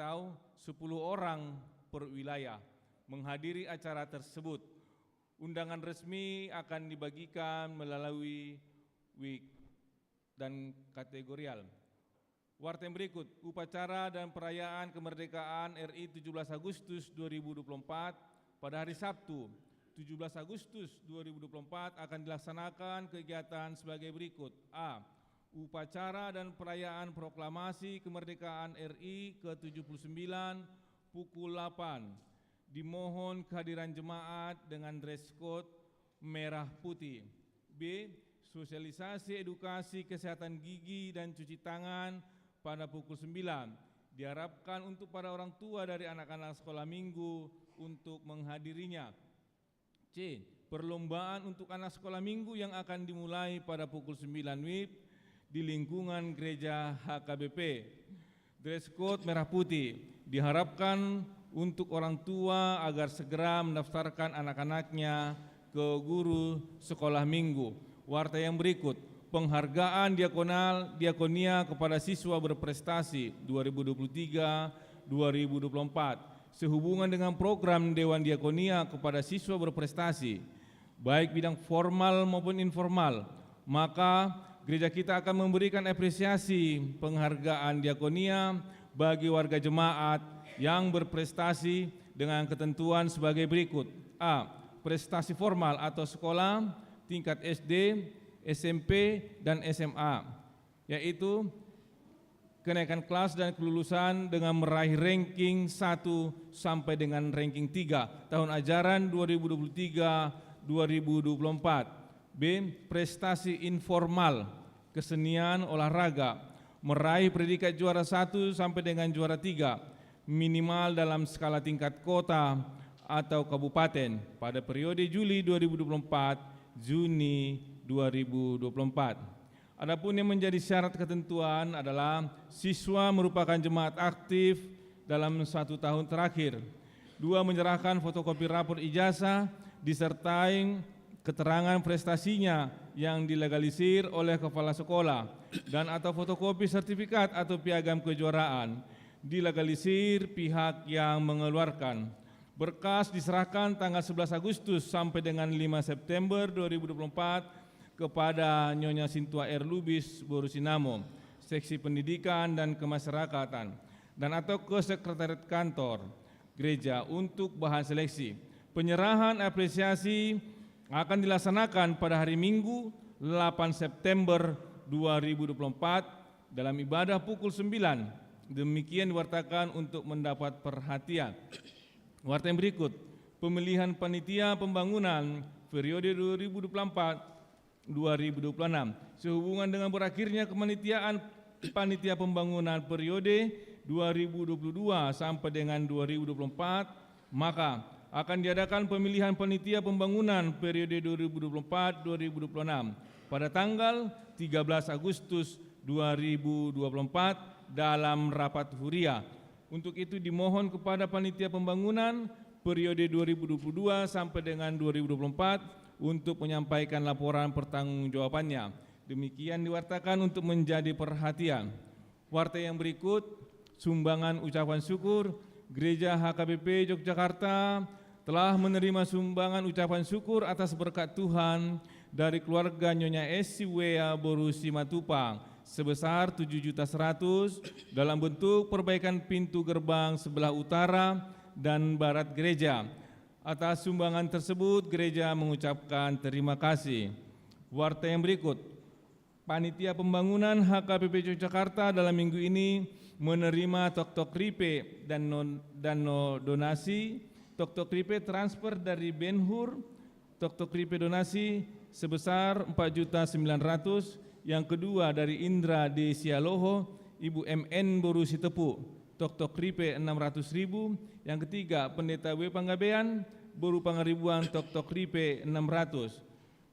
atau 10 orang per wilayah menghadiri acara tersebut. Undangan resmi akan dibagikan melalui week dan kategorial. Warta yang berikut, upacara dan perayaan kemerdekaan RI 17 Agustus 2024 pada hari Sabtu 17 Agustus 2024 akan dilaksanakan kegiatan sebagai berikut. A. Upacara dan perayaan proklamasi kemerdekaan RI ke-79 pukul 8. Dimohon kehadiran jemaat dengan dress code merah putih. B. Sosialisasi edukasi kesehatan gigi dan cuci tangan pada pukul 9. Diharapkan untuk para orang tua dari anak-anak sekolah minggu untuk menghadirinya. C. Perlombaan untuk anak sekolah minggu yang akan dimulai pada pukul 9 WIB di lingkungan gereja HKBP. Dress code merah putih. Diharapkan untuk orang tua agar segera mendaftarkan anak-anaknya ke guru sekolah minggu. Warta yang berikut, penghargaan diakonia kepada siswa berprestasi 2023-2024 sehubungan dengan program Dewan Diakonia kepada siswa berprestasi baik bidang formal maupun informal, maka gereja kita akan memberikan apresiasi penghargaan diakonia bagi warga jemaat yang berprestasi dengan ketentuan sebagai berikut. A. Prestasi formal atau sekolah tingkat SD, SMP, dan SMA, yaitu kenaikan kelas dan kelulusan dengan meraih ranking 1 sampai dengan ranking 3 tahun ajaran 2023-2024. B. Prestasi informal, kesenian, olahraga, meraih predikat juara 1 sampai dengan juara 3, minimal dalam skala tingkat kota atau kabupaten pada periode Juli 2024 Juni 2024. Adapun yang menjadi syarat ketentuan adalah siswa merupakan jemaat aktif dalam 1 tahun terakhir. 2. Menyerahkan fotokopi rapor ijazah disertai keterangan prestasinya yang dilegalisir oleh kepala sekolah dan atau fotokopi sertifikat atau piagam kejuaraan dilegalisir pihak yang mengeluarkan. Berkas diserahkan tanggal 11 Agustus sampai dengan 5 September 2024 kepada Nyonya Sintua R. Lubis Borusinamo, Seksi Pendidikan dan Kemasyarakatan, dan atau ke Sekretariat Kantor Gereja untuk bahan seleksi. Penyerahan apresiasi akan dilaksanakan pada hari Minggu 8 September 2024 dalam ibadah pukul 9. Demikian diwartakan untuk mendapat perhatian. Warta yang berikut, pemilihan panitia pembangunan periode 2024-2026 sehubungan dengan berakhirnya kepanitiaan panitia pembangunan periode 2022 sampai dengan 2024, maka akan diadakan pemilihan panitia pembangunan periode 2024-2026 pada tanggal 13 Agustus 2024 dalam rapat huria. Untuk itu dimohon kepada panitia pembangunan periode 2022 sampai dengan 2024 untuk menyampaikan laporan pertanggungjawabannya. Demikian diwartakan untuk menjadi perhatian. Warta yang berikut, sumbangan ucapan syukur. Gereja HKBP Yogyakarta telah menerima sumbangan ucapan syukur atas berkat Tuhan dari keluarga Nyonya Esi Wea Borusi Matupang sebesar 7.100.000 dalam bentuk perbaikan pintu gerbang sebelah utara dan barat gereja. Atas sumbangan tersebut gereja mengucapkan terima kasih. Warta yang berikut, panitia pembangunan HKBP Yogyakarta dalam minggu ini menerima tok-tok ripe dan donasi. Tok-tok ripe transfer dari Ben-Hur, tok-tok ripe donasi sebesar 4.900.000. Yang kedua dari Indra D. Sialoho, Ibu MN Borusi Tepu, tok-tok ripe 600.000. Yang ketiga Pendeta W. Panggabean, Boru Pangaribuan, tok-tok ripe 600.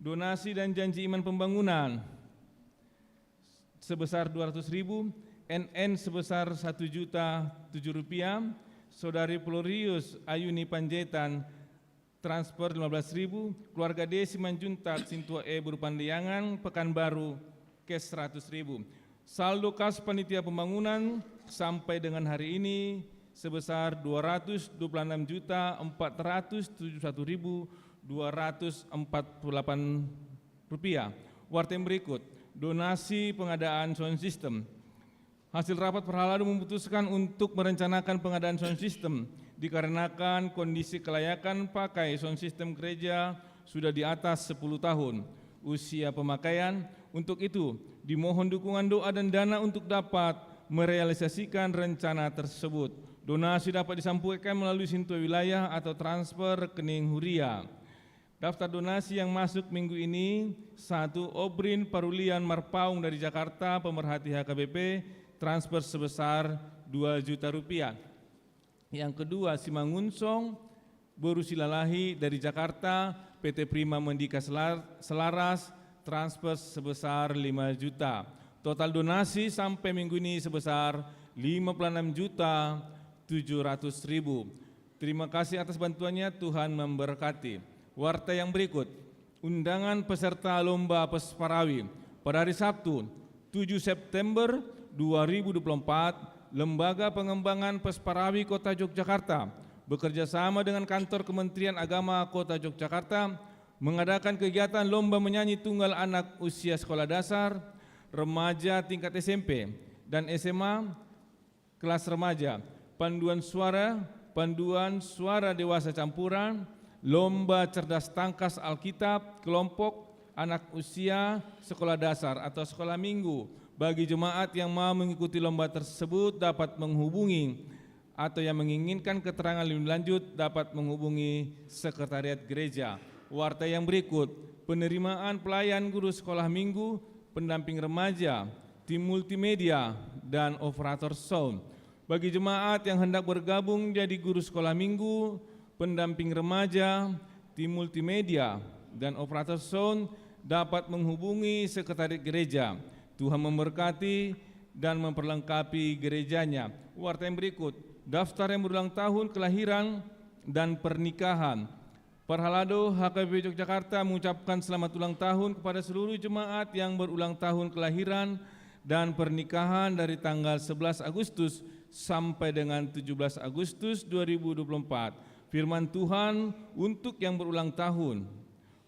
Donasi dan janji iman pembangunan sebesar 200.000, NN sebesar 1.007.000, Saudari Florius Ayuni Panjaitan transfer 15.000, keluarga D. Simanjuntak Sintua E. Berupandiangan Pekanbaru cash 100.000. Saldo kas panitia pembangunan sampai dengan hari ini sebesar Rp200.471.248. Warta yang berikut, donasi pengadaan sound system. Hasil rapat Perhalado memutuskan untuk merencanakan pengadaan sound system dikarenakan kondisi kelayakan pakai sound system gereja sudah di atas 10 tahun usia pemakaian. Untuk itu, dimohon dukungan doa dan dana untuk dapat merealisasikan rencana tersebut. Donasi dapat disampaikan melalui Sintua Wilayah atau transfer rekening Huria. Daftar donasi yang masuk minggu ini: 1. Obrin Parulian Marpaung dari Jakarta, pemerhati HKBP, transfer sebesar Rp2 juta. Yang kedua, Simangunsong Boru Silalahi dari Jakarta, PT Prima Mendika Selaras, transfer sebesar 5 juta. Total donasi sampai minggu ini sebesar 56.700.000. Terima kasih atas bantuannya, Tuhan memberkati. Warta yang berikut, undangan peserta lomba Pesparawi. Pada hari Sabtu, 7 September 2024, Lembaga Pengembangan Pesparawi Kota Yogyakarta bekerja sama dengan Kantor Kementerian Agama Kota Yogyakarta mengadakan kegiatan lomba menyanyi tunggal anak usia sekolah dasar, remaja tingkat SMP dan SMA kelas remaja, panduan suara dewasa campuran, lomba cerdas tangkas Alkitab, kelompok anak usia sekolah dasar atau sekolah minggu. Bagi jemaat yang mau mengikuti lomba tersebut dapat menghubungi atau yang menginginkan keterangan lebih lanjut dapat menghubungi Sekretariat Gereja. Warta yang berikut, penerimaan pelayan guru sekolah minggu, pendamping remaja, tim multimedia, dan operator sound. Bagi jemaat yang hendak bergabung jadi guru sekolah minggu, pendamping remaja, tim multimedia, dan operator sound dapat menghubungi Sekretariat Gereja. Tuhan memberkati dan memperlengkapi gerejanya. Warta yang berikut, daftar yang berulang tahun kelahiran dan pernikahan. Perhalado HKBP Yogyakarta mengucapkan selamat ulang tahun kepada seluruh jemaat yang berulang tahun kelahiran dan pernikahan dari tanggal 11 Agustus sampai dengan 17 Agustus 2024. Firman Tuhan untuk yang berulang tahun.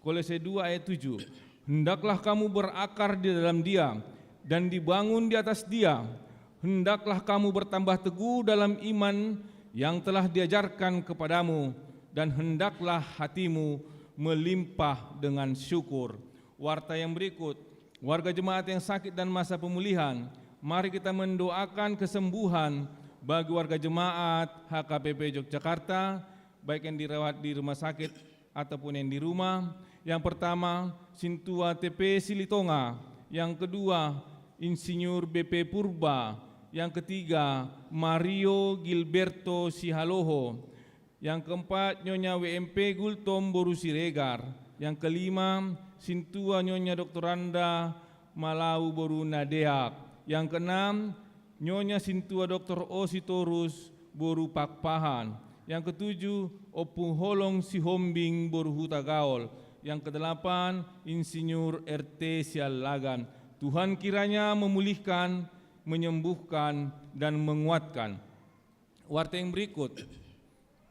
Kolose 2 ayat 7. Hendaklah kamu berakar di dalam Dia dan dibangun di atas Dia. Hendaklah kamu bertambah teguh dalam iman yang telah diajarkan kepadamu, dan hendaklah hatimu melimpah dengan syukur. Warta yang berikut, warga jemaat yang sakit dan masa pemulihan, mari kita mendoakan kesembuhan bagi warga jemaat HKBP Yogyakarta, baik yang dirawat di rumah sakit ataupun yang di rumah. Yang pertama, Sintua TP Silitonga. Yang kedua, Insinyur BP Purba. Yang ketiga, Mario Gilberto Sihaloho. Yang keempat, Nyonya WMP Gultom Boru Siregar. Yang kelima, Sintua Nyonya Dr. Randa Malau Boru Nadeak. Yang keenam, Nyonya Sintua Dr. Ositorus Boru Pakpahan. Yang ketujuh, Opung Holong Sihombing Boru Hutagaol. Yang kedelapan, Insinyur RT Sialagan. Tuhan kiranya memulihkan, menyembuhkan, dan menguatkan. Warta yang berikut,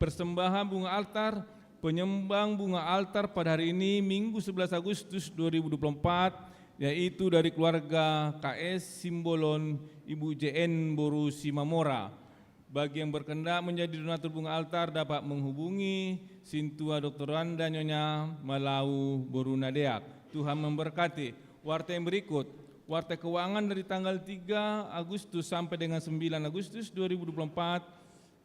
persembahan bunga altar. Penyembang bunga altar pada hari ini Minggu 11 Agustus 2024 yaitu dari keluarga KS Simbolon Ibu JN Boru Simamora. Bagi yang berkehendak menjadi donatur bunga altar dapat menghubungi Sintua Dr. Randa Nyonya Malau Boru Nadeak. Tuhan memberkati. Warta yang berikut, warta keuangan dari tanggal 3 Agustus sampai dengan 9 Agustus 2024,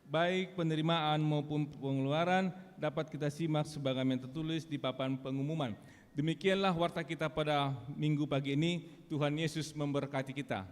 baik penerimaan maupun pengeluaran dapat kita simak sebagaimana tertulis di papan pengumuman. Demikianlah warta kita pada minggu pagi ini. Tuhan Yesus memberkati kita.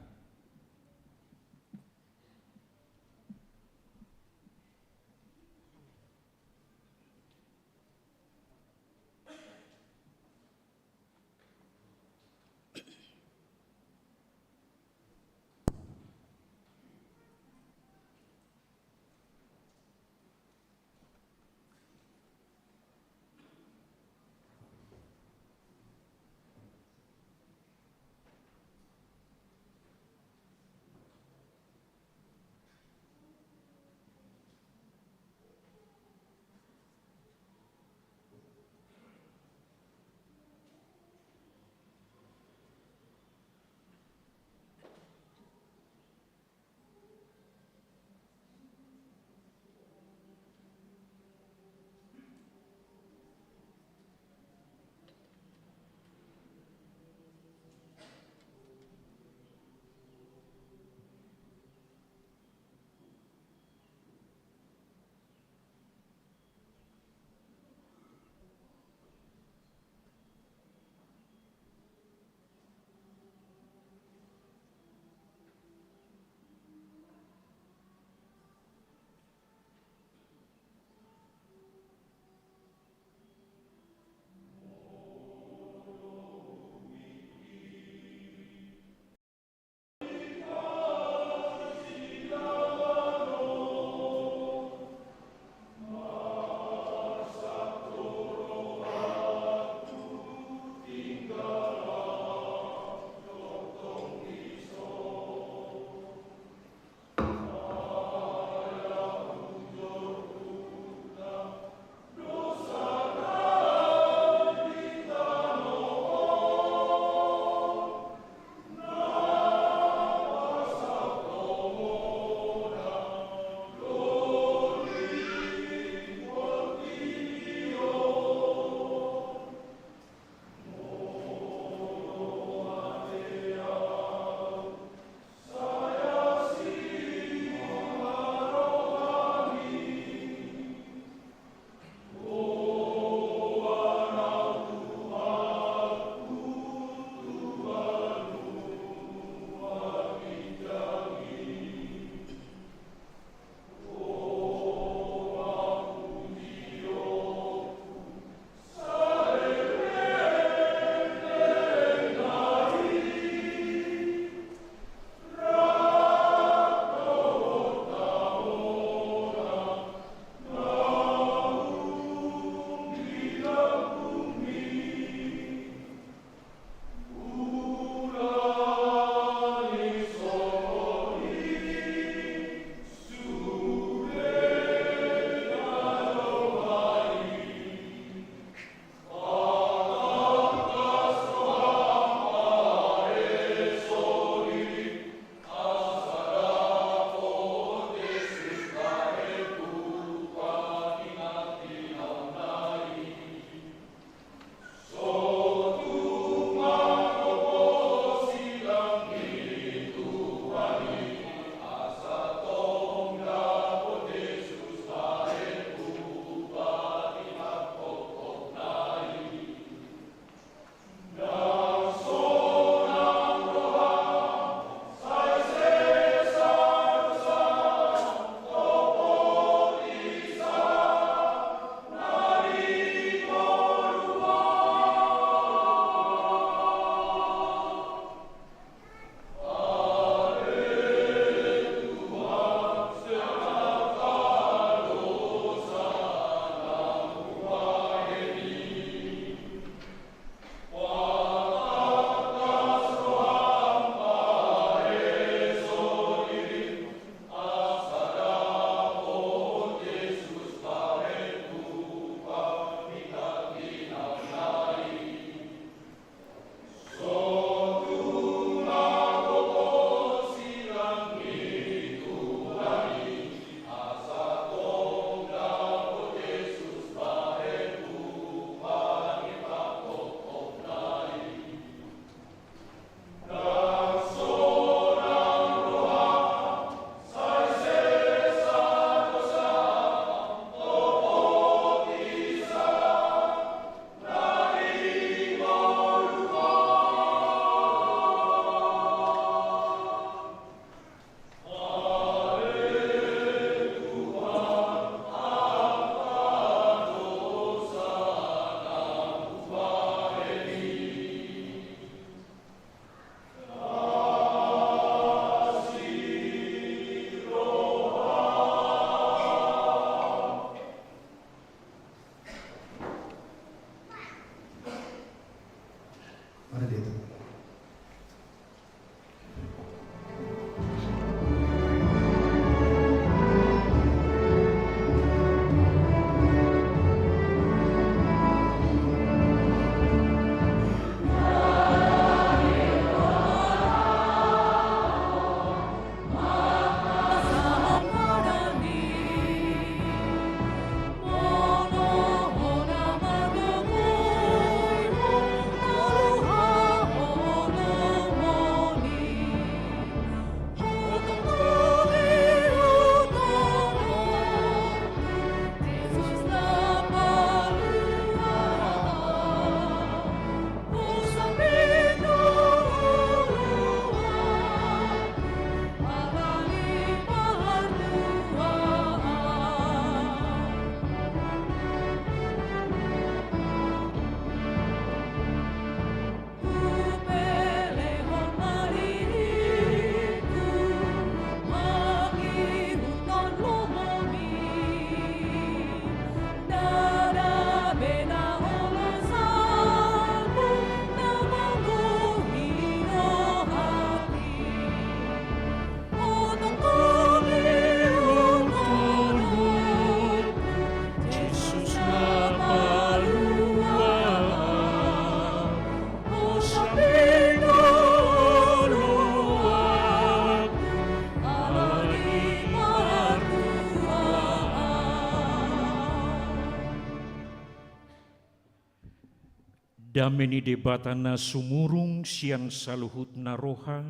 Dameni debatana sumurung sian saluhutna roha,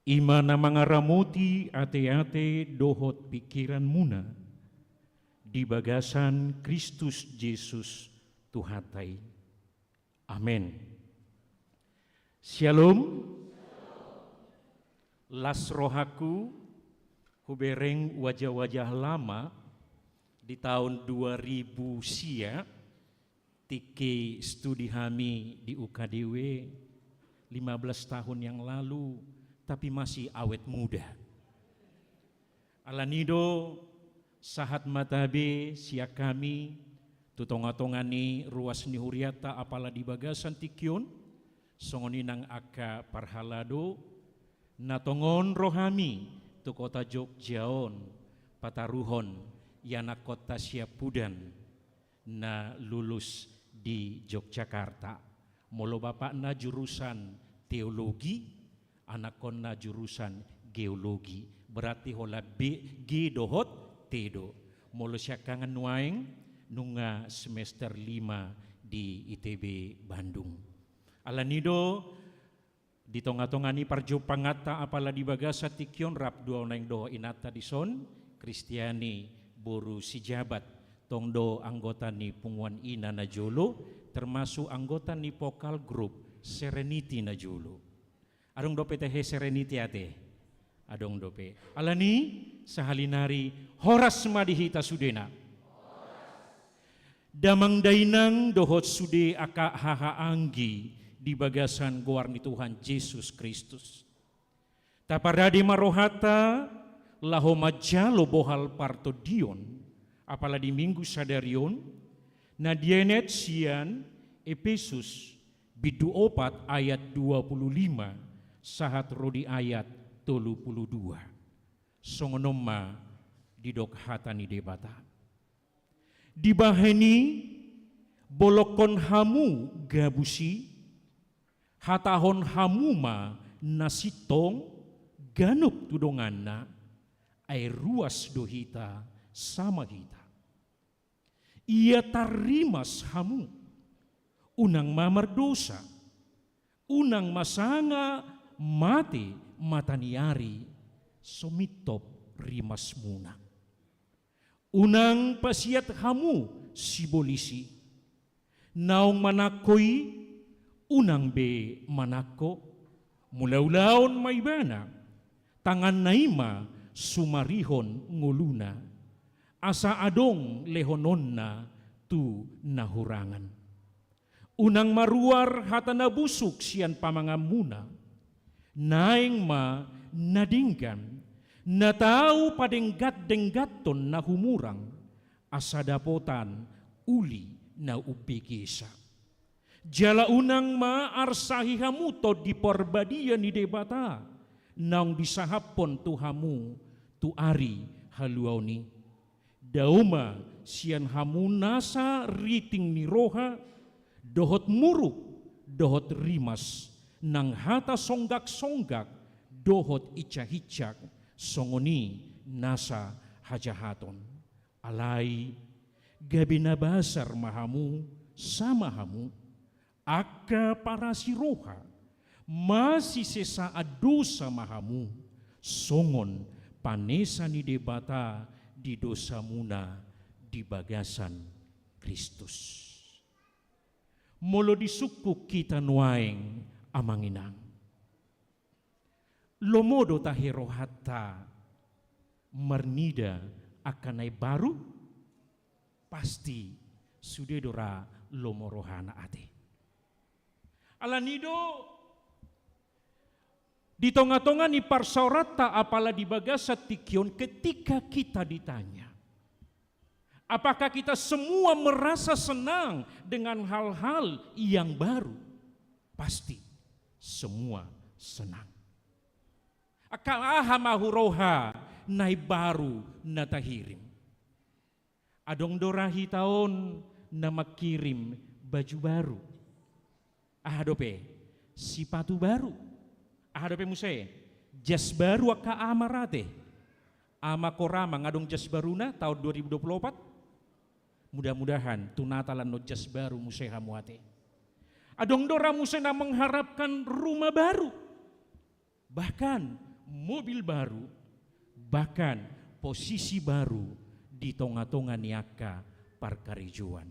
imana mangaramuti ate-ate dohot pikiran muna, di bagasan Kristus Yesus Tuhatai. Amin. Shalom. Las rohaku hubereng wajah-wajah lama di tahun 2000 sia tiki studi kami di UKDW 15 tahun yang lalu, tapi masih awet muda. Alanido sahat matabe sia kami tutonga-tongani ruas ni huriata apala di bagasan tikyon songoni nang aka parhalado natongon rohami tu kota Jogjaon pataruhon yana kota Siapudan na lulus di Yogyakarta. Molo bapak na jurusan teologi, anakon na jurusan geologi. Berarti hola G dohot tedo. Molo siya kangen waeng nunga semester 5 di ITB Bandung. Alanido di tonga-tongani parjo pangata apala di bagasa tikyon rap dua oneng do inata dison Kristiani boru si jabat tongdo anggota ni punguan ina na jolo, termasuk anggota ni vokal grup Serenity na jolo. Adong dope tehe Serenity ate, adong dope. Alani sahalinari horas madihita sudena. Damang dainang dohot sude aka haha anggi di bagasan goar ni Tuhan Yesus Kristus. Taparadi marohata laho majalo bohal parto dion. Apala di minggu sadarion na dienet sian Efesus bidu 4 ayat 25 sahat rodi ayat 32 songonoma didok hatani debata dibaheni bolokon hamu gabusi hatahon hamuma nasitong ganup tudonganna air ruas dohita sama kita. Ia tarimas hamu, unang mamar dosa, unang masanga mati mataniari, somitop rimas muna. Unang pasiat hamu sibolisi, naong manakoi, unang be manako, mulaulaon maibana, tangan naima sumarihon nguluna. Asa adong lehononna tu nahurangan. Unang maruar hata nabusuk sian pamangamuna. Naing ma nadinggan. Natau padenggat-denggaton na humurang. Asa dapotan uli na upikisa. Jala unang ma arsahi hamuto di perbadian ni debata. Naung disahapon tu hamu tu ari haluauni. Dauma sian hamu nasa riting ni roha dohot muruk dohot rimas nang hata songgak-songgak dohot icah-icak songoni nasa hajahaton alai gabi nabasar mahamu sama hamu akka para si roha masih sesa adosa mahamu songon panesa ni debata di dosa muna di bagasan Kristus. Molo disukuk kita nuaeng amanginang. Lomodo tahiro hatta mernida akanai baru pasti sudedora lomorohana ate. Alanido di tonga-tonga ni parsaurata apala di bagasa tikyon ketika kita ditanya. Apakah kita semua merasa senang dengan hal-hal yang baru? Pasti semua senang. Akalaha mahuroha nai baru natahirim. Adong dorahi taon na makirim baju baru. Ahadope sipatu baru. Ahadope musay jas baru aka amarate. Ama korama ngadong jas baruna tahun 2024. Mudah-mudahan tunatalan no jas baru musay hamuate. Adong dora musena mengharapkan rumah baru, bahkan mobil baru, bahkan posisi baru di tonga-tonga niaka parkarijuan.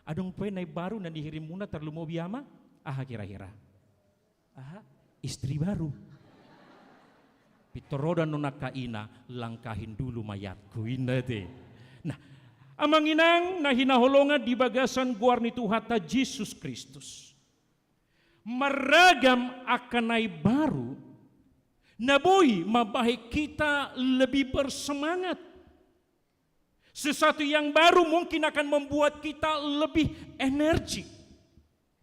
Adong penai baru na dihirim muna terlalu mau biama, kira-kira. Istri baru. Pitorodan nona kaina, langkahin dulu mayatku indate. Nah, amang inang na hinaholongan di bagasan guarni Tuhata Yesus Kristus. Maragam akanay baru, naboy mabahay kita lebih bersemangat. Sesuatu yang baru mungkin akan membuat kita lebih energi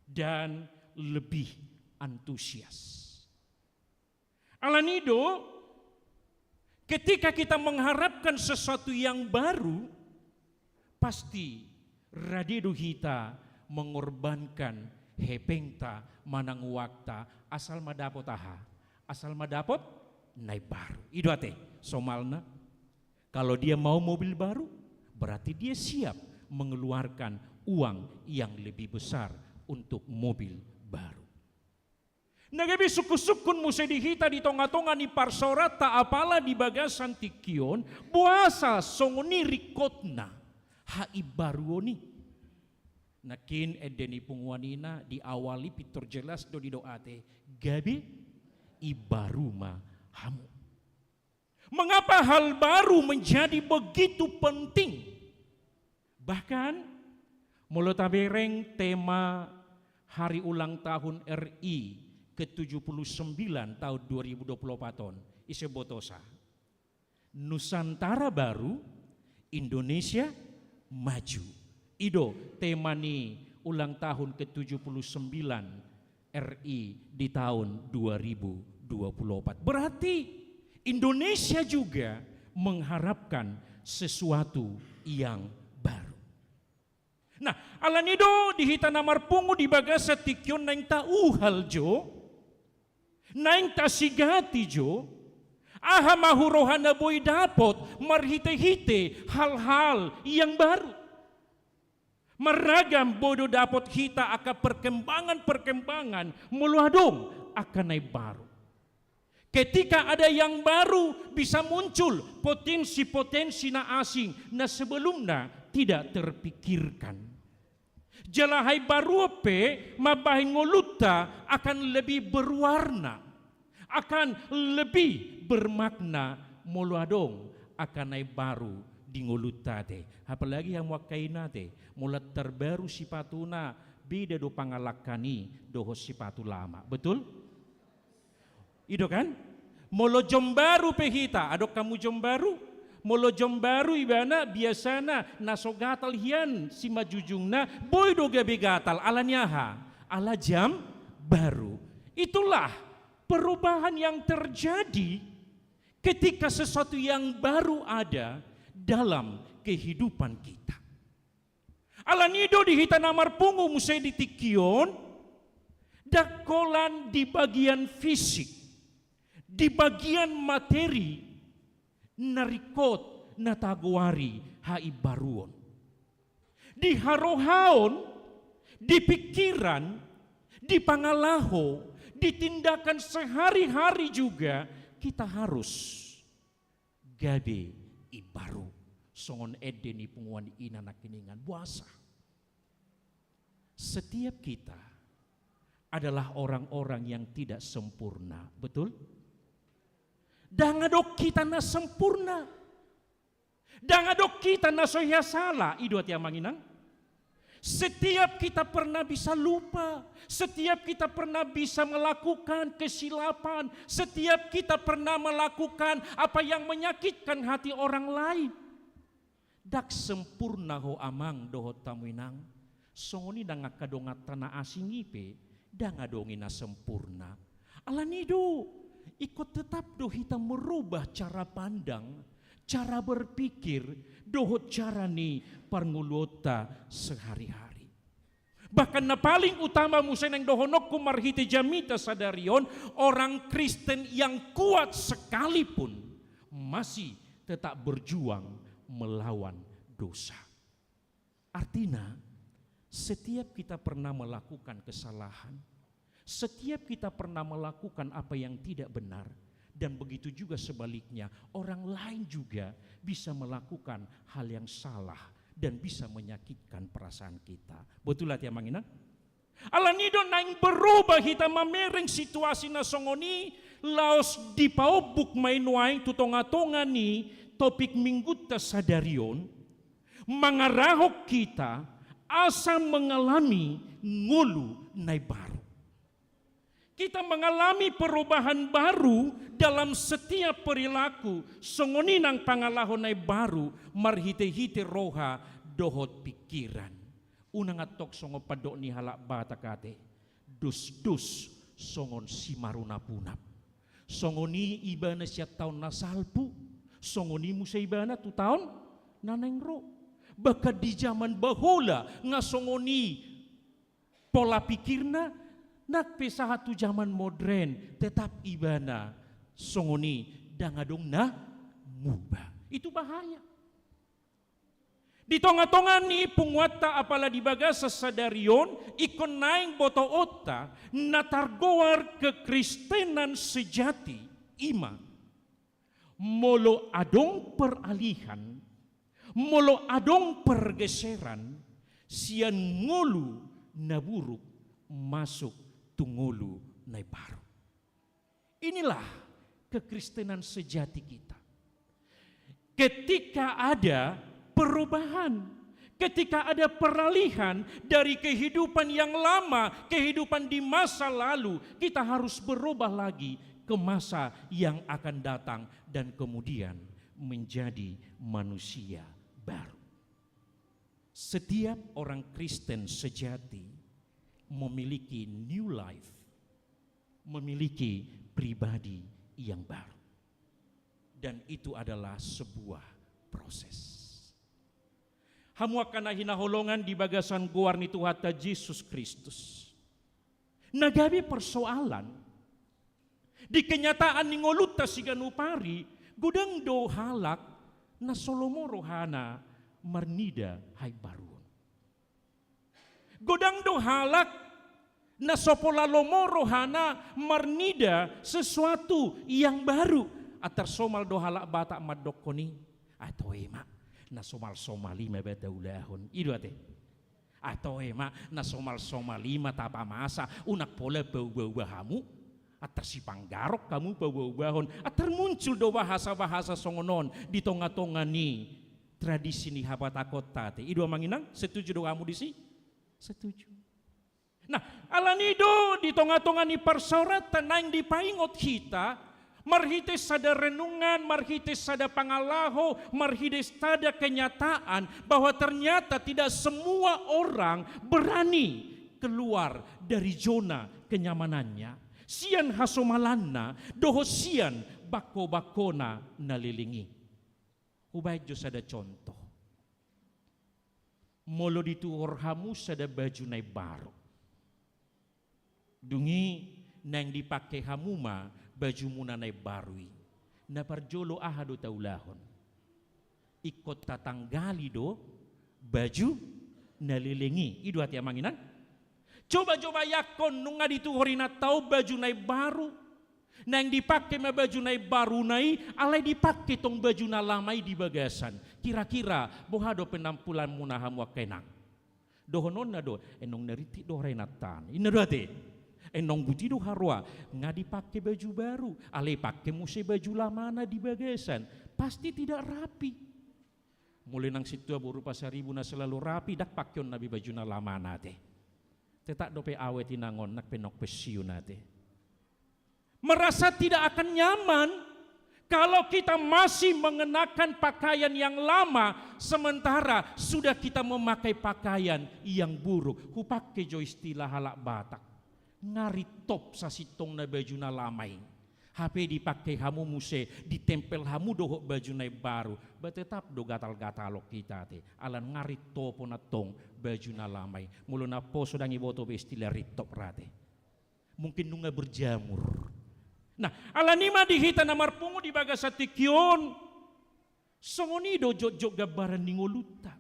dan lebih antusias. Alanido, ketika kita mengharapkan sesuatu yang baru, pasti radedo kita mengorbankan hepengta manang wakta asal madapot asal madapot naik baru. Itu ate somalna, kalau dia mau mobil baru, berarti dia siap mengeluarkan uang yang lebih besar untuk mobil baru. Nagabi suku-sukun musa dihita di tonga-tonga ni parsorata apala di bagasan tikion buasa songoni rikotna haibaruoni. Nakin edeni pungwanina diawali pitur jelas do di doate gabi ibaruma hamu. Mengapa hal baru menjadi begitu penting? Bahkan mulut tabereng tema hari ulang tahun RI ke-79 tahun 2024 isebotosa. Nusantara baru, Indonesia maju. Ido tema ni ulang tahun ke-79 RI di tahun 2024. Berarti Indonesia juga mengharapkan sesuatu yang baru. Nah, alanido dihita namar pungu di bagasa tikyon nang tauhal jo, nang tasigati jo, aha mahurohan na boy dapot marhite-hite hal-hal yang baru. Maragam bodo dapot kita akan perkembangan muluadong akan naik baru. Ketika ada yang baru bisa muncul potensi-potensi na asing na sebelumnya tidak terpikirkan. Jalahai barupe mabahin ngoluta akan lebih berwarna, akan lebih bermakna muluadong akan naik baru di ngolutate. Apalagi yang wakainate mulat terbaru sipatuna beda do pangalakani doho sipatu lama. Betul? Itu kan? Molo jombaru pehita, adok kamu jombaru? Molo jombaru ibana biasana nasogatal hian si majujungna boy do gabe gatal ala nyaha, ala jam baru. Itulah perubahan yang terjadi ketika sesuatu yang baru ada dalam kehidupan kita. Ala nido dihita namar pungu musai ditikion dakolan di bagian fisik. Di bagian materi narikot natagwari haibaruon. Di harohaon, di pikiran, di pangalaho, di tindakan sehari-hari juga kita harus gabe ibaru. Songon edeni punguan ina nakiningan puasa. Setiap kita adalah orang-orang yang tidak sempurna, betul? Dangadok kita na sempurna. Dangadok kita na soya salah. Iduat yang manginang. Setiap kita pernah bisa lupa. Setiap kita pernah bisa melakukan kesilapan. Setiap kita pernah melakukan apa yang menyakitkan hati orang lain. Dak sempurna ho amang doho tamuinang. Songoni danga kadongat tanah asing ipe. Dangadongi na sempurna. Alanido. Ikut tetap doh kita merubah cara pandang, cara berpikir, dohot cara ni parngulota sehari-hari. Bahkan na paling utama musen yang dohonok kumarhite jamita sadarion, orang Kristen yang kuat sekalipun masih tetap berjuang melawan dosa. Artinya Setiap kita pernah melakukan kesalahan, setiap kita pernah melakukan apa yang tidak benar, dan begitu juga sebaliknya, orang lain juga bisa melakukan hal yang salah dan bisa menyakitkan perasaan kita. Betul lah tiang mangina? Alanido naing berubah kita mamereng situasi na songoni, laos di paubuk mainuay tutonga-tonga ni topik minggu tasadarion, mangarahok kita asa mengalami ngulu nai baru. Kita mengalami perubahan baru dalam setiap perilaku. Songoni nang pangalahon nai baru marhite-hite roha dohot pikiran. Unang atok songo padok ni halak bata kate. Dus-dus songon si maruna-punap. Songoni ibana siya taon na salpu. Songoni musa ibana tu taon nanengro. Baka di zaman bahula nga songoni pola pikirna nagpesa tu zaman modern tetap ibana songoni dangadong na muba. Itu bahaya. Di tonga-tonga ni pungwata apala di baga sa sadarion ikon naing boto otta natargowar kekristenan sejati ima molo adong peralihan, molo adong pergeseran, sian ngulu na buruk masuk tungulu na baru. Inilah kekristenan sejati kita. Ketika ada perubahan, ketika ada peralihan dari kehidupan yang lama, kehidupan di masa lalu, kita harus berubah lagi ke masa yang akan datang dan kemudian menjadi manusia baru. Setiap orang Kristen sejati memiliki new life, memiliki pribadi yang baru. Dan itu adalah sebuah proses. Hamu akan hinaholongan di bagasan guar ni Tuhata Yesus Kristus. Nagabi persoalan. Di kenyataan ni ngoluta si ganupari, gudang do halak na Solomo rohana marnida hay baruon. Godang do halak na sopolalomo rohana marnida sesuatu yang baru. Atar somal do halak bata madokoni atau ema na somal somali mabata ulahon. Idu ate. Atau ema na somal somali matapa masa unak pola bau-bau hamu. Atar si panggarok kamu bau-bau atar muncul do bahasa-bahasa songonon di tonga-tonga ni tradisi ni habata kota te. Idu manginang setuju do kamu disi? Setuju. Nah, alanido di tonga-tonga ni persoratan nang dipaingot kita, marhites sada renungan, marhites sada pangalaho, marhites sada kenyataan bahwa ternyata tidak semua orang berani keluar dari zona kenyamanannya. Sian hasomalanna, doho sian bako-bakona nalilingi. Ubay jo sada contoh. Molo dituor hamu sada baju nai baru. Dungi nang dipakai hamuma baju muna nai barui. Na parjolo ahado taulahon. Ikot tatanggali do baju nalilingi. Idu hati amanginan. Coba-coba yakon nung nga dituori na tau baju nai baru. Nang dipakai ma baju nai baru nai, alay dipakai tong baju na lamai di bagasan. Kira-kira bohado penampulan muna hamu kenang. Dohonon na do, enong nariti do renatan. Ina do ate. Enong buti do harwa, nga dipakai baju baru. Alay pakai muse baju lama na di bagasan. Pasti tidak rapi. Mulai nang situ berupa seribu na selalu rapi, dak pakyon nabi baju na lama nate. Tetak dope awet inangon nak penok pesiu nate. Merasa tidak akan nyaman kalau kita masih mengenakan pakaian yang lama sementara sudah kita memakai pakaian yang buruk. Hupake jo istilah halak Batak. Ngari top sa sitong na baju na lamay. HP dipakai hamu muse, ditempel hamu doho baju na baru. Betetap do gatal-gatalok kita te. Alan ngari topo na tong baju na lamay. Mulu na po sudang iboto be istilah ritop rate. Mungkin nunga berjamur. Nah, alanima dihita na marpungo di baga sa tikyon. Songoni do jok-jok gabaran ningoluta.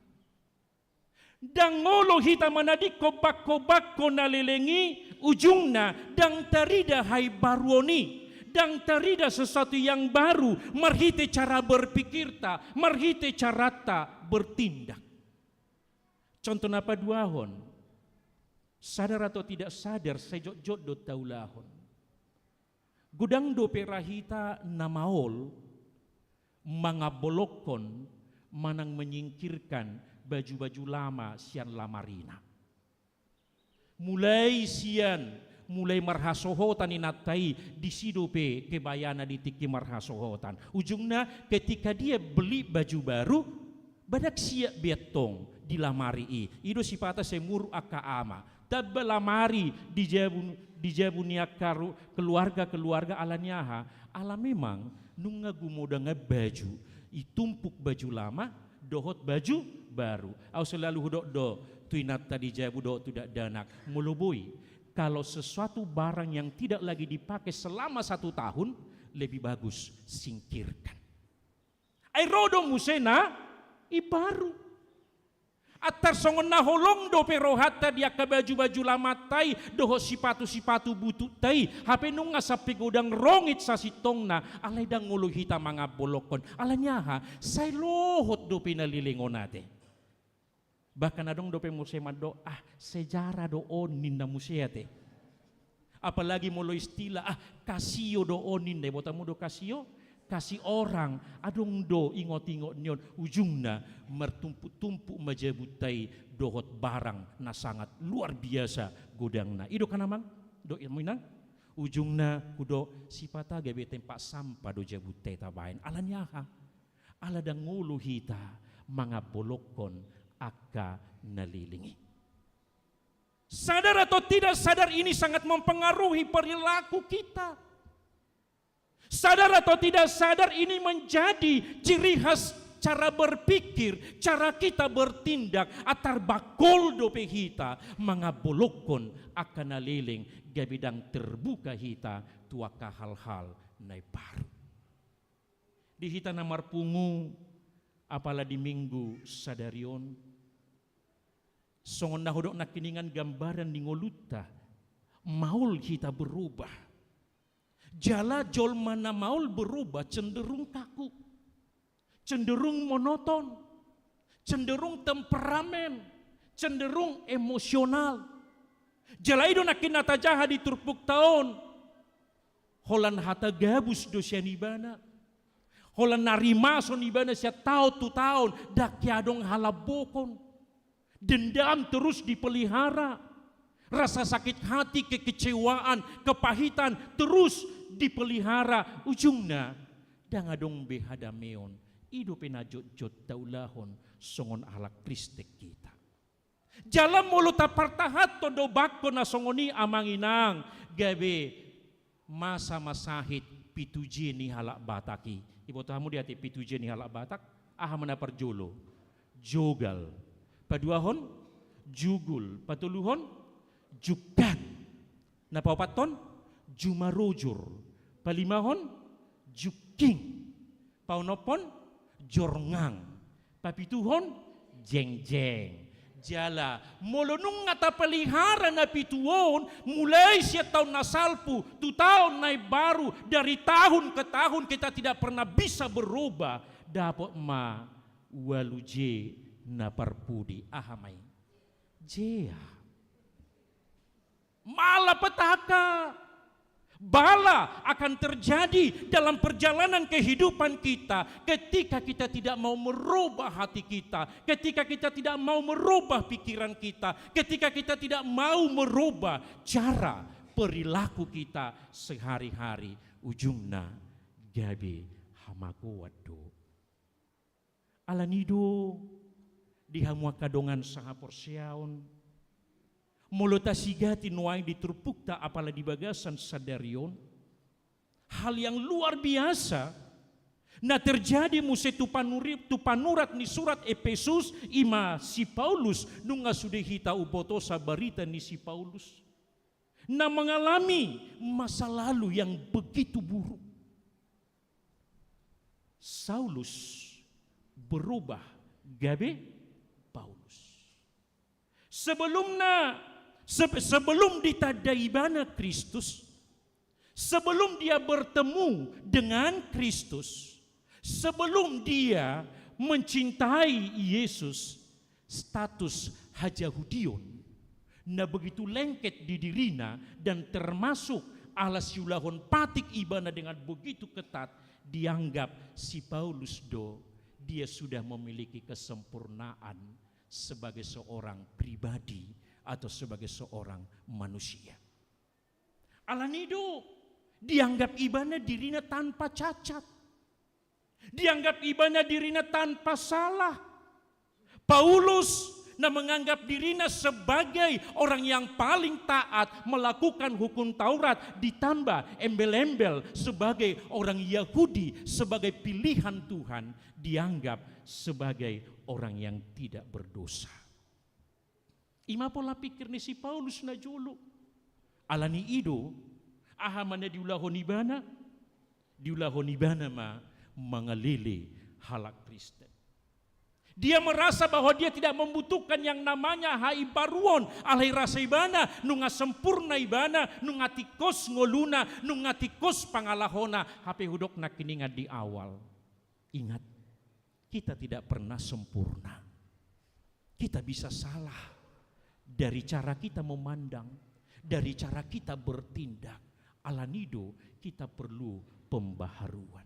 Dang ngolo hita manadik kobak-kobak nalilengi ujungna dang tarida hai baruoni. Dang tarida sesuatu yang baru, marhite cara berpikir ta, marhite cara ta bertindak. Contoh apa duahon? Sadar atau tidak sadar, sejot-jot do taulahon. Gudang do perahita namaol, mangabolokon, manang menyingkirkan baju-baju lama sian lamarina. Mulai marhasohotan inatai di sidope kebayana di tiki marhasohotan. Ujungnya ketika dia beli baju baru, badak siap biatong di lamari ido sipata semur aka ama. Tabba lamari di jabunia keluarga alanyaha. Ala memang nunga gumodanga baju, itumpuk baju lama, dohot baju baru. Au selalu hudok do tuinat tadi jabu do tidak danak mulubui. Kalau sesuatu barang yang tidak lagi dipakai selama 1 tahun, lebih bagus singkirkan. Airodo musena ibaru. Atar songon naholong do perohata dia ke baju-baju lama tai, doho sipatu-sipatu butut tai, hape nunga sapi godang rongit sasitongna, alay dang ngulu hita mga bolokon. Alanyaha, say lohot do pinalilingonate. Bahkan adong dope musema do sejarah do onin na museate. Apalagi mulo istilah kasio do onin de botamu do kasio kasih orang adong do ingot-ingot nyon ujungna mertumpuk-tumpuk majabutai dohot barang na sangat luar biasa godangna. Ido kanamang do ilmuinang ujungna kudo sipata gabe tempat sampah do jabutai tabain. Alanyaha ala dang ngulu hita mga bolokon aka nalilingi. Sadar atau tidak sadar ini sangat mempengaruhi perilaku kita. Sadar atau tidak sadar ini menjadi ciri khas cara berpikir, cara kita bertindak. Atar bakol dope hita mangabolokon akan naliling gabidang terbuka hita tuaka hal-hal nai baru. Di hita namar pungu apala di minggu sadarion songon nahodok nakiningan gambaran di ngoluta maul kita berubah. Jala jol mana maul berubah cenderung kaku, cenderung monoton, cenderung temperamen, cenderung emosional. Jala itu nakinata jaha di turpuk tahun holan hata gabus dosyanibana. Holan narima sonibana sia tahun dak yadong halabokon. Dendam terus dipelihara. Rasa sakit hati, kekecewaan, kepahitan terus dipelihara. Ujungnya dangadong behadameon. Ido penajot-jot taulahon songon ala kristek kita. Jalan mulut apartahat tondo bakko na songoni amanginang gabe masa masahit pituji ni halak bataki. Ibu tahamu di hati pituji ni halak batak aha menapar jolo jogal. Paduahon, jugul, patuluhon, jukat. Napapaton, jumarujur. Palimahon, juking. Paunopon, jorngang. Papituhon, jeng-jeng. Jala, molonung ngata pelihara na pituon, mulai siya tahun nasalpu, 2 tahun naik baru, dari tahun ke tahun kita tidak pernah bisa berubah. Dapat ma waluje na parpudi ahamay jea malapetaka bala akan terjadi dalam perjalanan kehidupan kita ketika kita tidak mau merubah hati kita, ketika kita tidak mau merubah pikiran kita, ketika kita tidak mau merubah cara perilaku kita sehari-hari. Ujungna gabe hamaku wado alanido di hamua kadongan saha porsiaon mulota sigati nuai diturpukta apala di bagasan sadarion hal yang luar biasa na terjadi muse tu panurat ni surat Efesus ima si Paulus nunga sudah hita ubotosa barita ni si Paulus na mengalami masa lalu yang begitu buruk. Saulus berubah gabe Paulus. Sebelum ditadai bana Kristus, sebelum dia bertemu dengan Kristus, sebelum dia mencintai Yesus, status hajahudion na begitu lengket di dirina dan termasuk alas yulahon patik ibana dengan begitu ketat, dianggap si Paulus dia sudah memiliki kesempurnaan sebagai seorang pribadi atau sebagai seorang manusia. Alanido dianggap ibana dirina tanpa cacat, dianggap ibana dirina tanpa salah. Paulus menganggap dirinya sebagai orang yang paling taat melakukan hukum Taurat, ditambah embel-embel sebagai orang Yahudi, sebagai pilihan Tuhan, dianggap sebagai orang yang tidak berdosa. Ima pola pikir ni si Paulus na jolo. Alani ido, ahamana diulahonibana mengalili halak Kristen. Dia merasa bahwa dia tidak membutuhkan yang namanya haibaruon, alai rasa ibana, nunga sempurna ibana, nunga tikos ngoluna, nunga tikos pangalahona, hape hudok na kiningat di awal. Ingat, kita tidak pernah sempurna. Kita bisa salah dari cara kita memandang, dari cara kita bertindak. Alanido, kita perlu pembaharuan.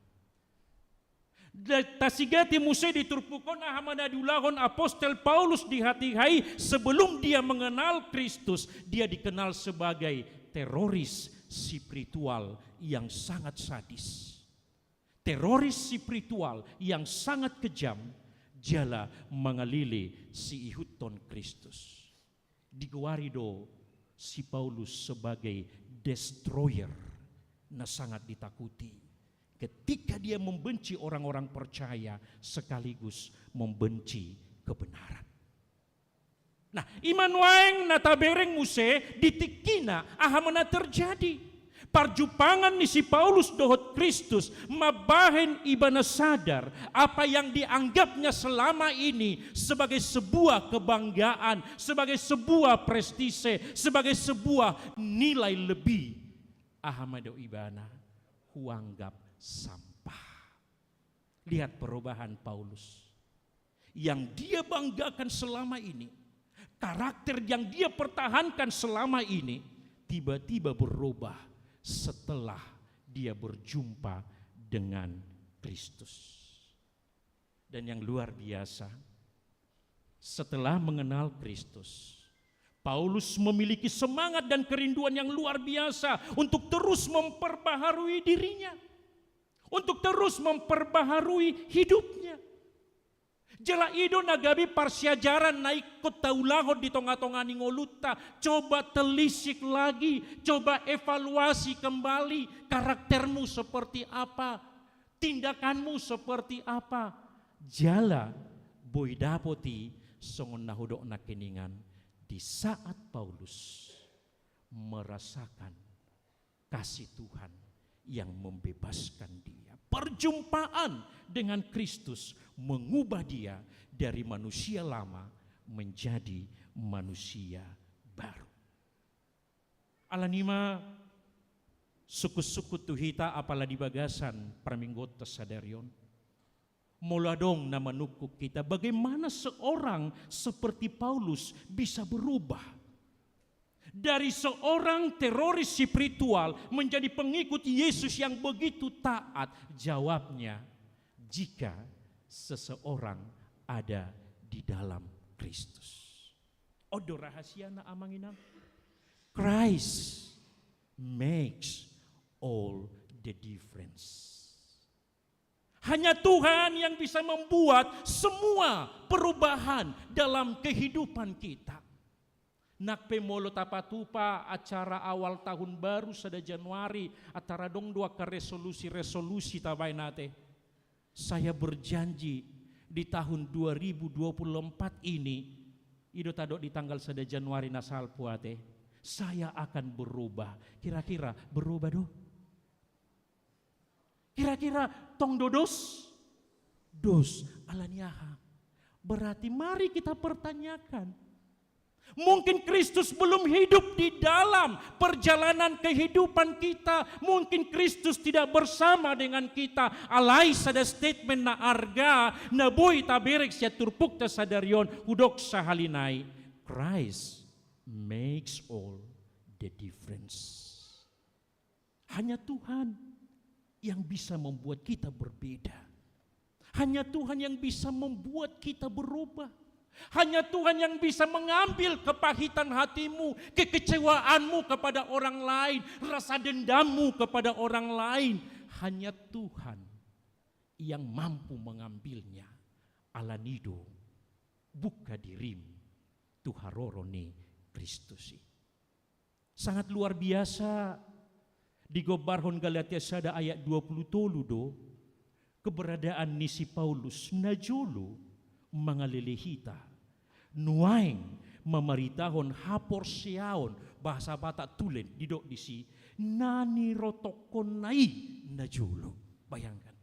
Tasigati musai diturpukon ahamana diulahon apostel Paulus di hati-hai sebelum dia mengenal Kristus, dia dikenal sebagai teroris spiritual yang sangat sadis. Teroris spiritual yang sangat kejam, jala mengalili si ihuton Kristus. Diguarido si Paulus sebagai destroyer na sangat ditakuti. Ketika dia membenci orang-orang percaya sekaligus membenci kebenaran. Nah, iman waeng natabereng muse ditikina ahamana terjadi. Parjupangan ni si Paulus dohot Kristus mabahen ibana sadar apa yang dianggapnya selama ini sebagai sebuah kebanggaan, sebagai sebuah prestise, sebagai sebuah nilai lebih. Ahamado ibana huanggap sampah. Lihat perubahan Paulus. Yang dia banggakan selama ini, karakter yang dia pertahankan selama ini, tiba-tiba berubah setelah dia berjumpa dengan Kristus. Dan yang luar biasa, setelah mengenal Kristus, Paulus memiliki semangat dan kerinduan yang luar biasa untuk terus memperbaharui dirinya, untuk terus memperbaharui hidupnya. Jela ido nagabi parsiajaran naik kotaulahon di tonga-tonga ningoluta. Coba telisik lagi, coba evaluasi kembali karaktermu seperti apa, tindakanmu seperti apa. Jala boy dapoti songon nahudok nakeningan di saat Paulus merasakan kasih Tuhan yang membebaskan dia. Perjumpaan dengan Kristus mengubah dia dari manusia lama menjadi manusia baru. Alanima suku-suku tuhita apala di bagasan praminggot tasadarion. Moladong na manukuk kita bagaimana seorang seperti Paulus bisa berubah. Dari seorang teroris spiritual menjadi pengikut Yesus yang begitu taat. Jawabnya, jika seseorang ada di dalam Kristus. Odo rahasia na amanginam. Christ makes all the difference. Hanya Tuhan yang bisa membuat semua perubahan dalam kehidupan kita. Nakpe molo tapatupa acara awal tahun baru sada Januari atara dong dua ke resolusi tabay nate. Saya berjanji di tahun 2024 ini ido tado di tanggal sada Januari nasal puate saya akan berubah. Kira-kira berubah do? Kira-kira tong dodos? Dos alaniaha. Berarti mari kita pertanyakan. Mungkin Kristus belum hidup di dalam perjalanan kehidupan kita. Mungkin Kristus tidak bersama dengan kita. Alai sada statement na arga, na boy taberek siya turpuk ta sadarion, hudok sa halinay. Christ makes all the difference. Hanya Tuhan yang bisa membuat kita berbeda. Hanya Tuhan yang bisa membuat kita berubah. Hanya Tuhan yang bisa mengambil kepahitan hatimu, kekecewaanmu kepada orang lain, rasa dendammu kepada orang lain. Hanya Tuhan yang mampu mengambilnya. Alanido buka dirim tuharorone Kristusi. Sangat luar biasa. Di Gobarhon Galatia sada ayat 20 do, keberadaan ni si Paulus najolo mangalilihita, nuaing memaritahon hapor siaon, bahasa Batak tulen didok di si nani rotokonai najolo. Bayangkan,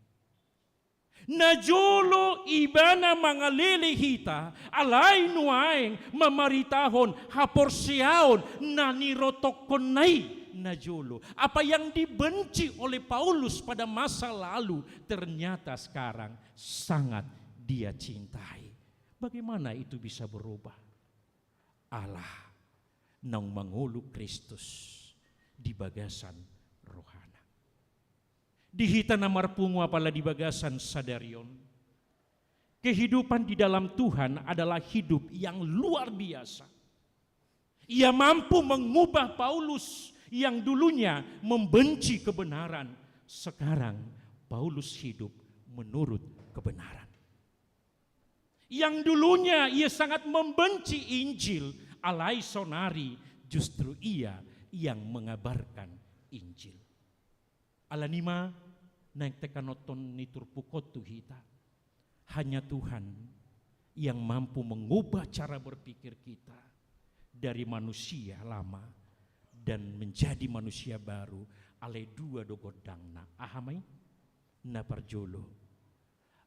najolo ibana mangalilihita, alay nuaing memaritahon hapor siaon nani rotokonai najolo. Apa yang dibenci oleh Paulus pada masa lalu ternyata sekarang sangat dia cintai. Bagaimana itu bisa berubah? Allah nang mangulu Kristus di bagasan rohana. Dihita na marpungu apala di bagasan sadarion. Kehidupan di dalam Tuhan adalah hidup yang luar biasa. Ia mampu mengubah Paulus yang dulunya membenci kebenaran. Sekarang Paulus hidup menurut kebenaran. Yang dulunya ia sangat membenci Injil, alai sonari, justru ia yang mengabarkan Injil. Alanima naik tekanoton niturpukotu hita. Hanya Tuhan yang mampu mengubah cara berpikir kita dari manusia lama dan menjadi manusia baru. Ale dua dogodangna ahamai na parjolo.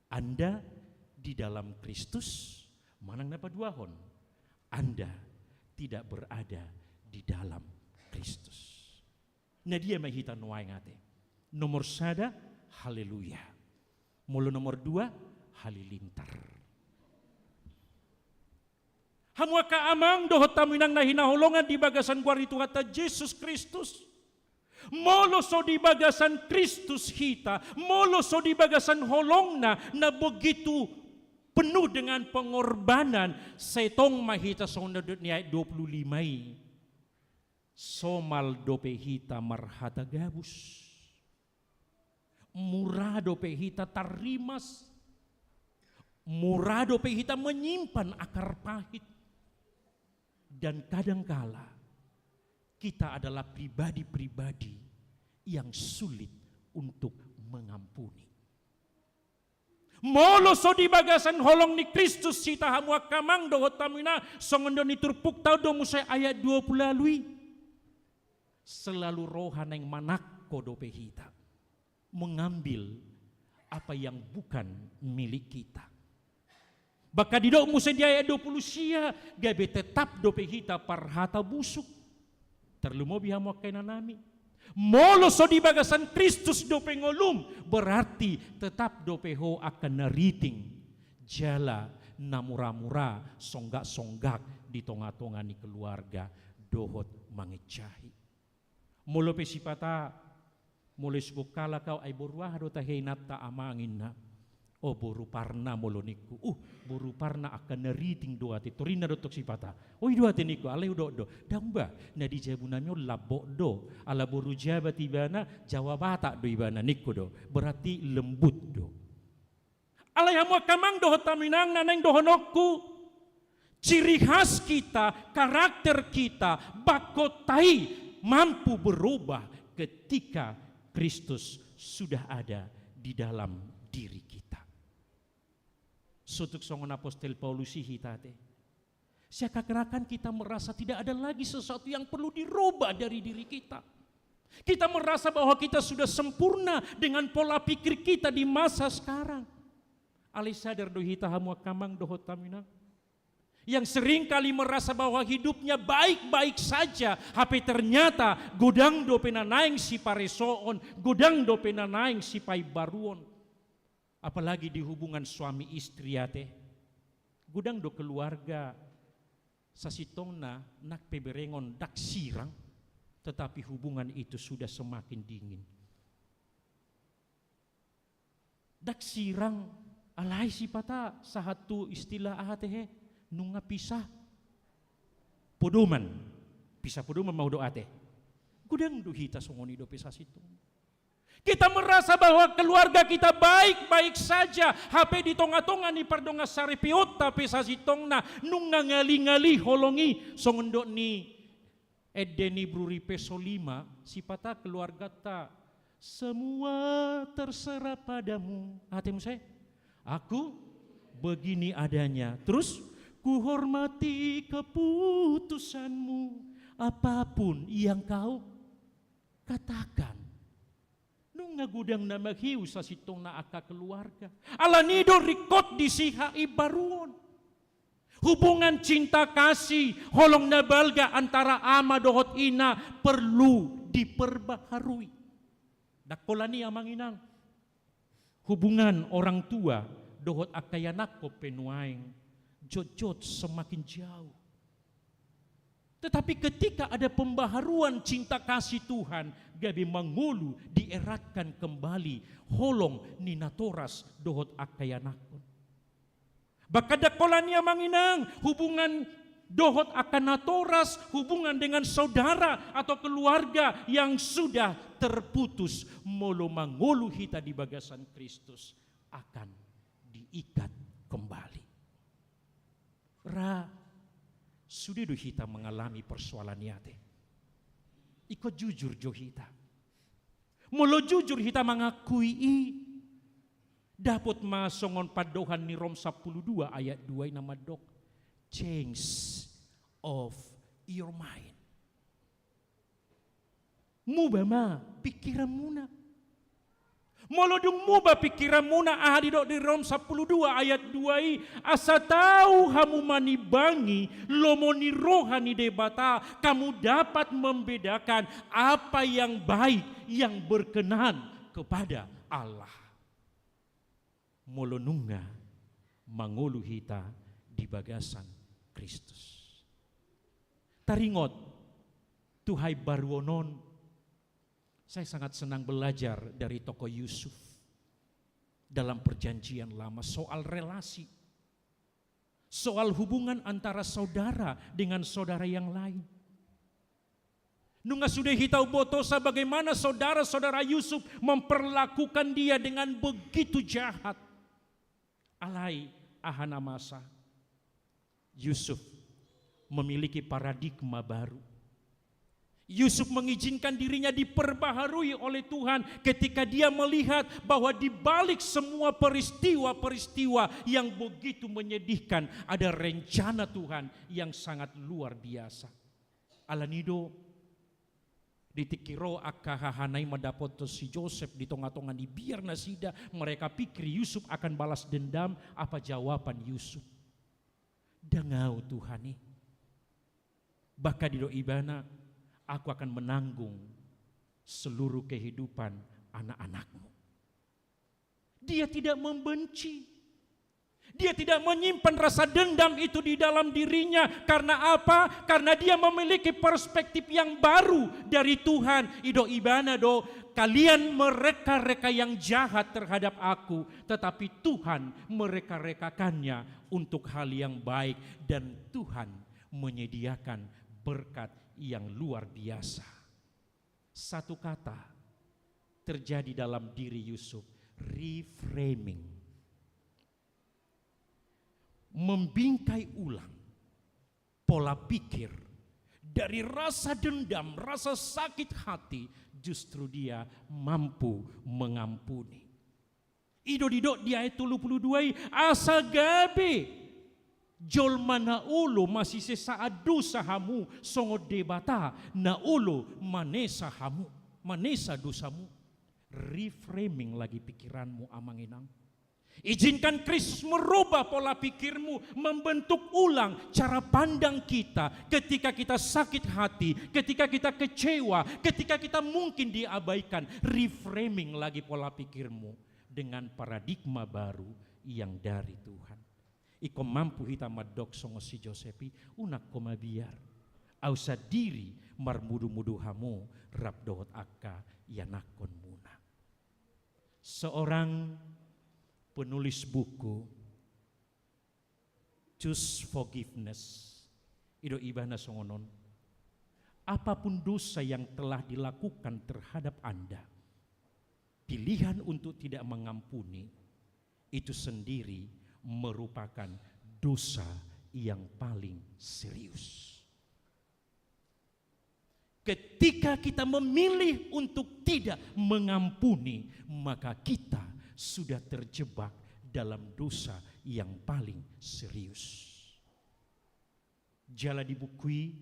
Anda di dalam Kristus, manang napaduahon, Anda tidak berada di dalam Kristus. Nah dia mahita nuay ngate. Nomor sada, haleluya. Mulu nomor dua, halilintar. Hamwa kaamang dohot taminang nahinahulongan di bagasan guaritu kata Yesus Kristus. Molo so di bagasan Kristus hita, molo so di bagasan holongna na begitu penuh dengan pengorbanan. Setong mahita sonadut ni ayat 25. Somal dope hita marhata gabus. Murah dope hita tarimas. Murah dope hita menyimpan akar pahit. Dan kadangkala kita adalah pribadi-pribadi yang sulit untuk mengampuni. Molo so di bagasan holong ni Kristus sita hamwa kamang dohot tamina songondo ni turpuk tau do musay ayat 20 lalui. Selalu rohan yang manakko dope hita mengambil apa yang bukan milik kita. Baka di dok musay di ayat 20 sia gabe tetap dope hita parhata busuk. Terlumo bihamwa kay nanami. Molo so di bagasan Kristus dope ngolum berarti tetap dopeho akan nariting jala namura-mura songgak-songgak di tonga-tonga ni keluarga dohot mangicahi. Molo pe sipata molo sukala kau ay borwah do tahenat ta amangin na. O boru parna molo niku. Boru parna akan nariting doati torina do tok sipata. Oi doati niku alai do. Damba na di jabunamyo labok do. Ala boru jabat ibana jawabata do ibana niku do. Berarti lembut do. Alai hamwa kamang do taminang naneng dohonokku. Ciri khas kita, karakter kita, bakotai mampu berubah ketika Kristus sudah ada di dalam diri kita. Sutuk songon apostel Paulus hitate. Siakakerakan kita merasa tidak ada lagi sesuatu yang perlu dirubah dari diri kita. Kita merasa bahwa kita sudah sempurna dengan pola pikir kita di masa sekarang. Alai sadar do hita hamwa kamang dohot tamina. Yang seringkali merasa bahwa hidupnya baik-baik saja, tapi ternyata godang do penanaing si paresoon, godang do penanaing si paibaruon. Apalagi di hubungan suami istri ya teh. Godang do keluarga sasitongna nak peberengon dak sirang, tetapi hubungan itu sudah semakin dingin. Dak sirang alai si pata sahatu istilah teh nunga pisah podoman, pisah podoman mau doa teh. Gudang duhita songoni do pisah situ. Kita merasa bahwa keluarga kita baik-baik saja. HP di tonga-tonga ni pardonga saripiot tapi sasitongna nunga ngali-ngali holongi songendo ni edeni bruri peso 5 si pata keluarga ta semua terserah padamu. Hatimu saya, aku begini adanya. Terus ku hormati keputusanmu, apapun yang kau katakan. Nunga gudang na maghiu sa sitong na aka keluarga. Alanido rikot di siha ibaruon. Hubungan cinta kasih, holong na balga antara ama dohot ina perlu diperbaharui. Dakolani amang inang. Hubungan orang tua dohot akayanak ko penuaing jot-jot semakin jauh. Tetapi ketika ada pembaharuan cinta kasih Tuhan, gabi mangulu dieratkan kembali holong ninatoras dohot akayanakon. Bakada kolania manginang hubungan dohot akanatoras, hubungan dengan saudara atau keluarga yang sudah terputus, molo mangulu hita di bagasan Kristus akan diikat kembali. Sudah do hita mengalami persoalan yate. Iko jujur jo hita. Molo jujur hita mengakui dapat masongon padohan ni Rom 12 ayat 2 nama dok. Change of your mind. Mubah ma pikiran muna. Molodung muba pikiran muna ahadi dok di Rom 12 ayat 2 asa tahu hamu manibangi lomoni rohani debata kamu dapat membedakan apa yang baik yang berkenan kepada Allah. Molonunga mangulu hita di bagasan Kristus. Taringot tuhai baruonon. Saya sangat senang belajar dari tokoh Yusuf dalam perjanjian lama soal relasi. Soal hubungan antara saudara dengan saudara yang lain. Nunga sudah hitau botosa bagaimana saudara-saudara Yusuf memperlakukan dia dengan begitu jahat. Alai ahana masa. Yusuf memiliki paradigma baru. Yusuf mengizinkan dirinya diperbaharui oleh Tuhan ketika dia melihat bahwa di balik semua peristiwa-peristiwa yang begitu menyedihkan ada rencana Tuhan yang sangat luar biasa. Alanido ditikiro akahahanai madapoto si Joseph di tonga-tonga di biar nasida mereka pikir Yusuf akan balas dendam. Apa jawaban Yusuf? Dangau Tuhani. Bahkan di doibana aku akan menanggung seluruh kehidupan anak-anakmu. Dia tidak membenci. Dia tidak menyimpan rasa dendam itu di dalam dirinya. Karena apa? Karena dia memiliki perspektif yang baru dari Tuhan. Ido ibana do, kalian mereka-reka yang jahat terhadap aku. Tetapi Tuhan mereka-rekakannya untuk hal yang baik. Dan Tuhan menyediakan berkat yang luar biasa. Satu kata terjadi dalam diri Yusuf, reframing. Membingkai ulang pola pikir dari rasa dendam, rasa sakit hati, justru dia mampu mengampuni. Ido didok di ayat 32 asa gabe jolma na ulo masih sesaat dosahamu songo debata na ulo manesa hamu manesa dosamu. Reframing lagi pikiranmu amanginang. Izinkan Kristus merubah pola pikirmu, membentuk ulang cara pandang kita ketika kita sakit hati, ketika kita kecewa, ketika kita mungkin diabaikan. Reframing lagi pola pikirmu dengan paradigma baru yang dari Tuhan. Iko mampu hita madok songo si Josepi unak koma biar. Ausa diri marmudu-mudu hamu rap dohot akka yanakon muna. Seorang penulis buku Choose Forgiveness Ido ibana songonon, apapun dosa yang telah dilakukan terhadap Anda, pilihan untuk tidak mengampuni itu sendiri merupakan dosa yang paling serius. Ketika kita memilih untuk tidak mengampuni, maka kita sudah terjebak dalam dosa yang paling serius. Jala dibukui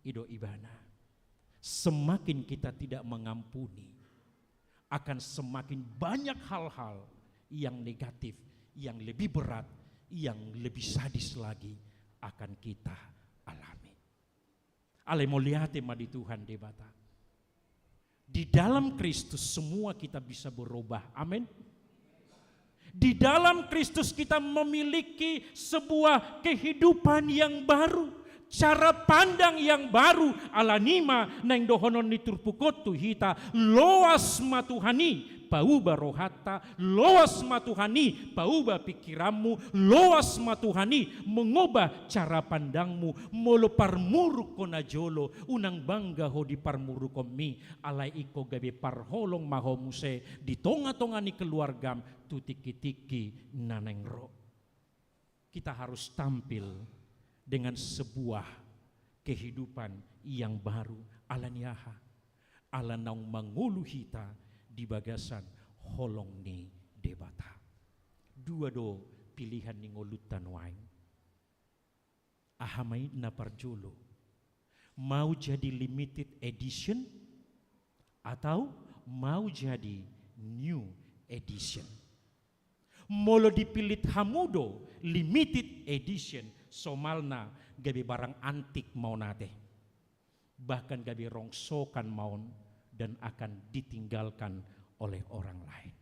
Ido ibana, semakin kita tidak mengampuni, akan semakin banyak hal-hal yang negatif, yang lebih berat, yang lebih sadis lagi akan kita alami. Ale moliate madi Tuhan debata. Di dalam Kristus semua kita bisa berubah. Amin. Di dalam Kristus kita memiliki sebuah kehidupan yang baru, cara pandang yang baru. Alanima neng dohonon niturpukotu hita loas matuhani pauba rohata, loas matuhani pauba pikiranmu, loas matuhani mengubah cara pandangmu. Molo parmuru kona jolo unang bangga ho di parmuru komi alai iko gabe parholong mahomuse di tonga-tonga ni keluargam tu tiki-tiki nanengro. Kita harus tampil dengan sebuah kehidupan yang baru. Alaniaha alanang mangulu hita di bagasan holong ni debata. Dua do pilihan ni ngolutan wain. Ahamai na parjolo. Mau jadi limited edition atau mau jadi new edition. Molo dipilih hamudo limited edition somalna gabi barang antik mau nate. Bahkan gabi rongsokan maun dan akan ditinggalkan oleh orang lain.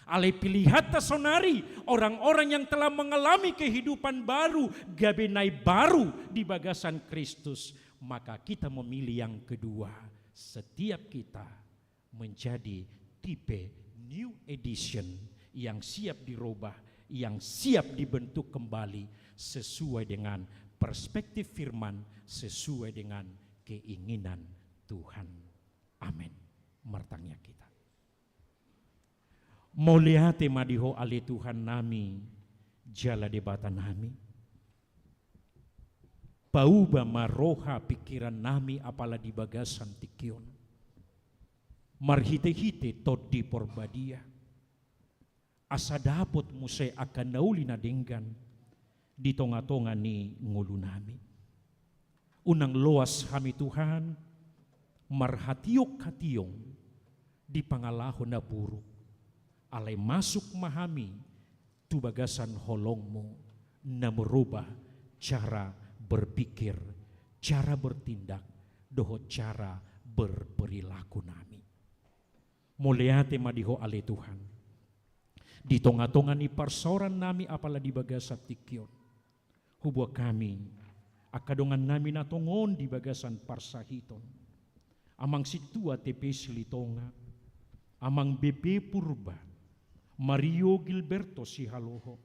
Ale pilihata sonari orang-orang yang telah mengalami kehidupan baru, gabenai baru di bagasan Kristus. Maka kita memilih yang kedua. Setiap kita menjadi tipe new edition yang siap dirubah, yang siap dibentuk kembali sesuai dengan perspektif firman, sesuai dengan keinginan Tuhan. Amin. Martangnya kita. Moliate madiho ale Tuhan nami, jala debata nami. Pauba maroha pikiran nami apala di bagasan tikion. Marhite-hite tot di porbadia. Asa dapot musay akan nauli na denggan di tonga-tonga ni ngulu nami. Unang loas kami Tuhan, marhatiok-hationg di pangalahon na buruk. Alay masuk mahami tu bagasan holongmu na merubah cara berpikir, cara bertindak, dohot cara berperilaku nami. Muliate madiho ale Tuhan. Di tonga-tonga ni parsoran nami apala di bagasan tikyon. Hubwa kami, akadongan nami natongon di bagasan parsahiton. Amang situa tepe silitonga, amang bebe purba, Mario Gilberto si haloho,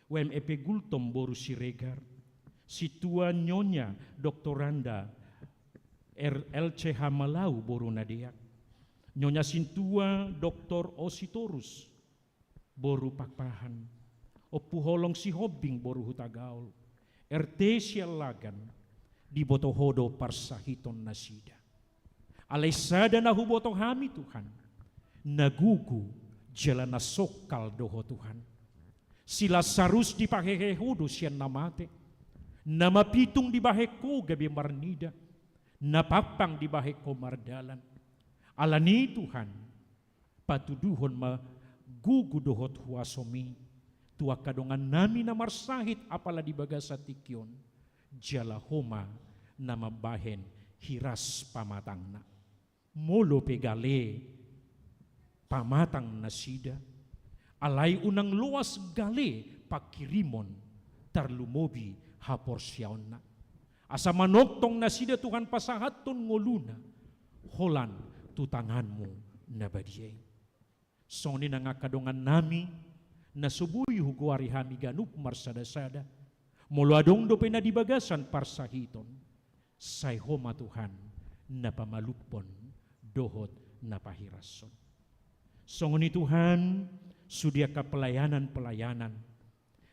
WMEP Gultom boru si regar, situa nyonya doktoranda LCH Malau boru nadeak, nyonya sintua doktor Ositorus boru pakpahan, opuholong si hobing boru hutagaul, RT sialagan di botohodo parsahiton nasida. Alaisada na huboto hami Tuhan, nagugu jalan nasokal doho Tuhan. Sila sarus di pahehehudo siyan namate, nama pitung di baheko gabi marnida, napapang di baheko mardalan. Alani Tuhan, patuduhon magugu dohot huasomi, tua kadongan nami na marsahit apala di bagasa tikyon, jala homa nama bahen hiras pamatangna. Molo pegale pamatang nasida, alay unang luas gale pakirimon tarlumobi haporsyaon na. Asa manoktong nasida Tuhan pasahaton ngoluna, holan tutanganmu na badiyay. Soni na nga kadongan nami, na subuy huguari hami ganup marsada-sada, molo adong do pinadibagasan parsahiton, say homa Tuhan na pamalupon, dohot na pahirason. Songoni Tuhan, sudia ka pelayanan-pelayanan,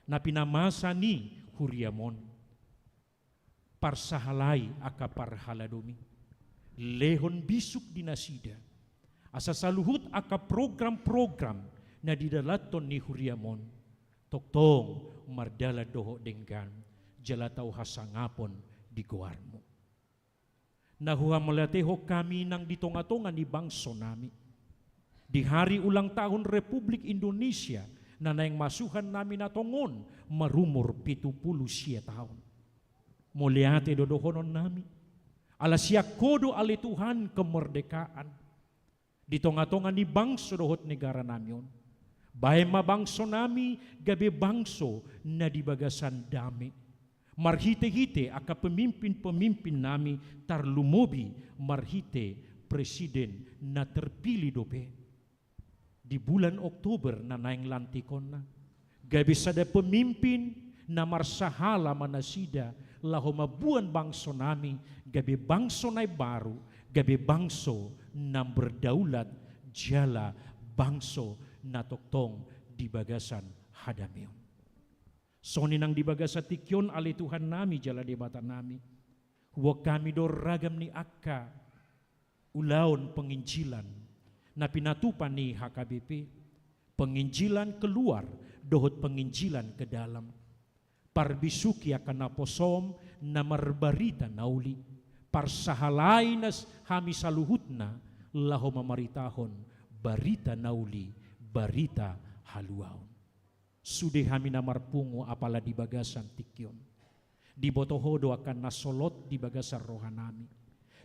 na pinamasa ni huriamon, parsahalay aka parhaladomi, lehon bisuk dinasida, asa saluhut aka program-program, na didalaton ni huriamon, toktong mardala doho denggan, jalatau hasangapon di goarmo. Nahuha melateho kami nang ditonga-tonga ni bangso nami, di hari ulang tahun Republik Indonesia, na naing masuhan nami natongon, marumur 70 tahun. Muliate dodohonon nami, alasya kodo ali Tuhan kemerdekaan, ditonga-tonga ni bangso dohot negara namion. Bae mabangso nami gabe bangso na dibagasan dami. Marhite-hite aka pemimpin-pemimpin nami tarlumobi marhite presiden na terpilih dope. Di bulan Oktober na naing lantikon na. Gabe sada pemimpin na marsahala manasida laho mabuan bangso nami gabe bangso na baru, gabe bangso na berdaulat jala bangso na toktong di bagasan hadamion. Soni nang di bagasa tikyon ali Tuhan nami jala debatan nami. Huwag kami do ragam ni akka ulaon penginjilan na pinatupan ni HKBP. Penginjilan keluar dohot penginjilan ke dalam. Parbisuki akan naposom na marbarita nauli. Parsahalay nas hami saluhutna laho mamaritahon barita nauli barita haluaon. Sude hami namarpungo apala di bagasan tikyon. Di botohodo akan nasolot di bagasan rohanami.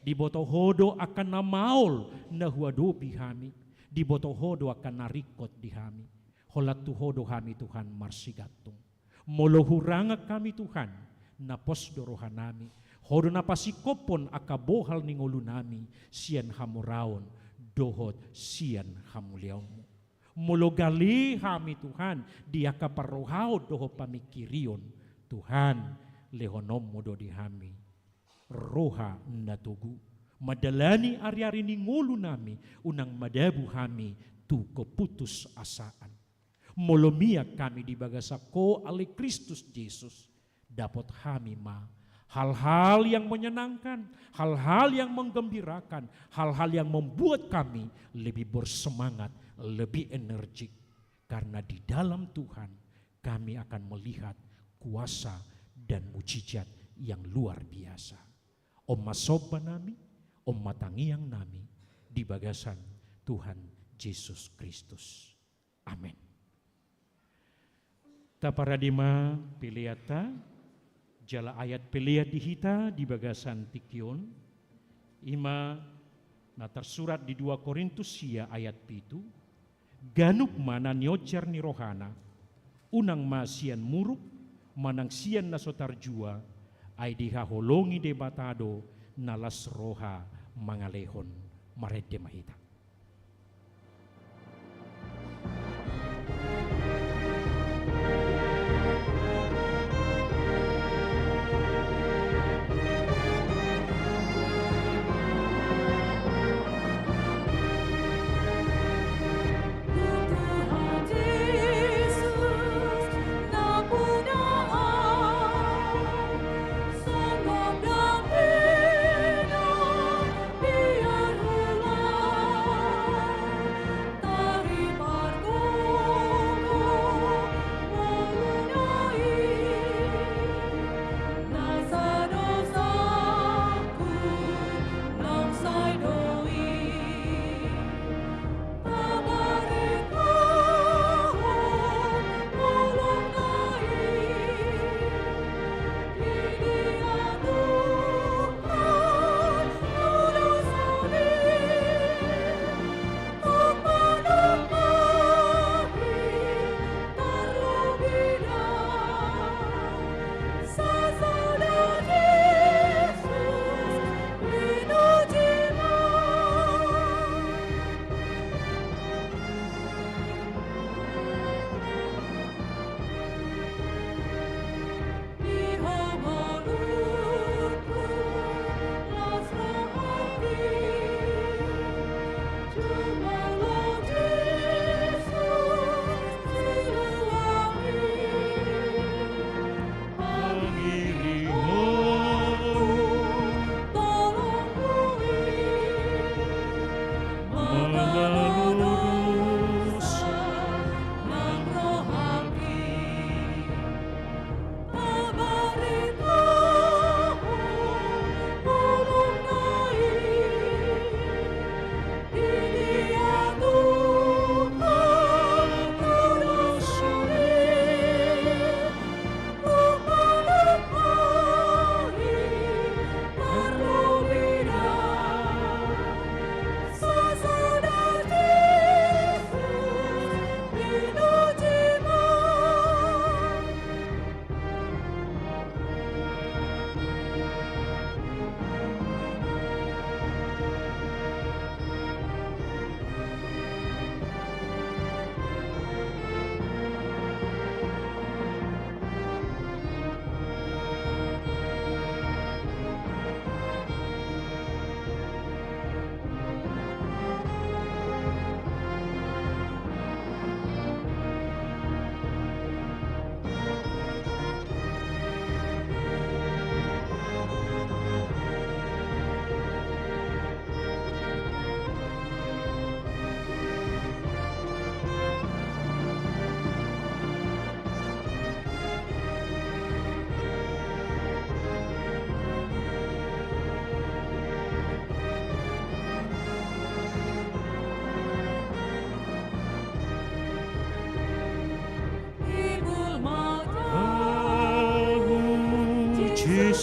Di botohodo akan namaol na huadopi hami. Di botohodo akan narikot di hami. Holat tuhodo hami Tuhan marsigatong. Molohuranga kami Tuhan na posdo rohanami. Hodo na pasikopon akabohal ningolu nami sian hamuraon dohot sian hamuliaonmu. Mologali hami Tuhan dia kaparohao doho pamikirion Tuhan lehonom modo di hami roha natugu madalani ari-ari ni ngulu nami unang madabu hami tu keputus asaan molomia kami di bagasako ali Kristus Yesus dapat hami ma hal-hal yang menyenangkan, hal-hal yang menggembirakan, hal-hal yang membuat kami lebih bersemangat, lebih energik. Karena di dalam Tuhan kami akan melihat kuasa dan mujizat yang luar biasa. Om masoba nami, om matangiang nami, di bagasan Tuhan Yesus Kristus. Amin. Taparadima piliata, jala ayat peliat dihita di bagasan tikyon, ima na tersurat di 2 Korintus sia ayat 7, ganuk mana nyocer ni rohana, unang masian muruk, manang sian na sotarjua, ay dihaholongi debatado nalas roha mangalehon marede mahita. Biar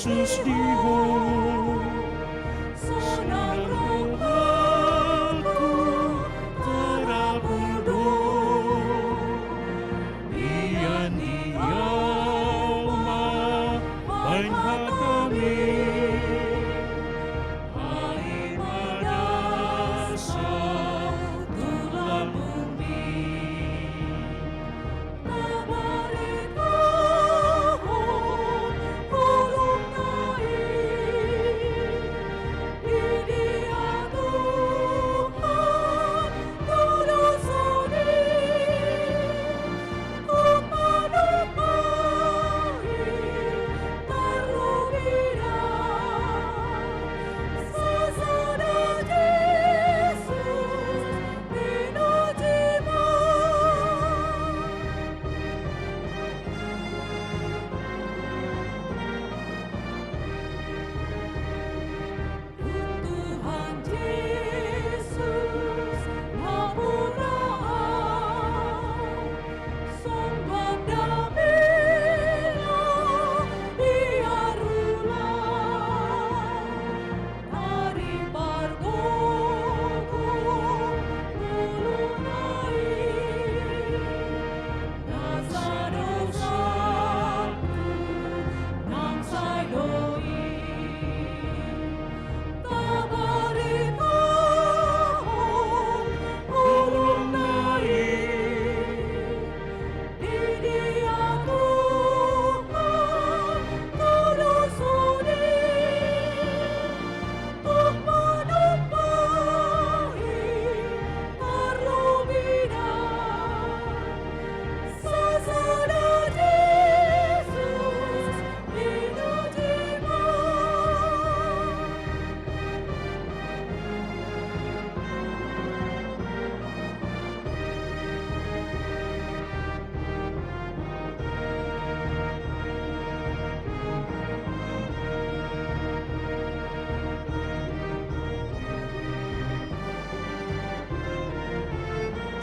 Yesus diho, senang rohaku terabudo, bian diauma bain hatami, ai madasa tulang bumi.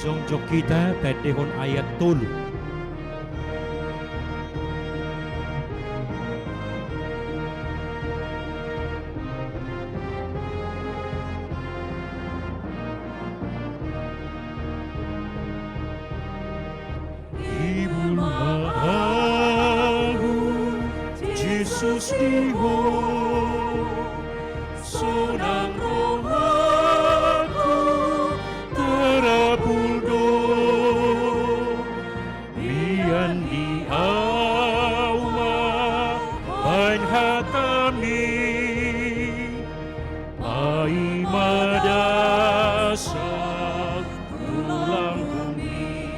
Jongjok kita pedehon ayat tulu. Ibun maahu Yesus diho, sonang rohaku terabuldo, bian diauma bain hatami, ai madasak tulang bumi.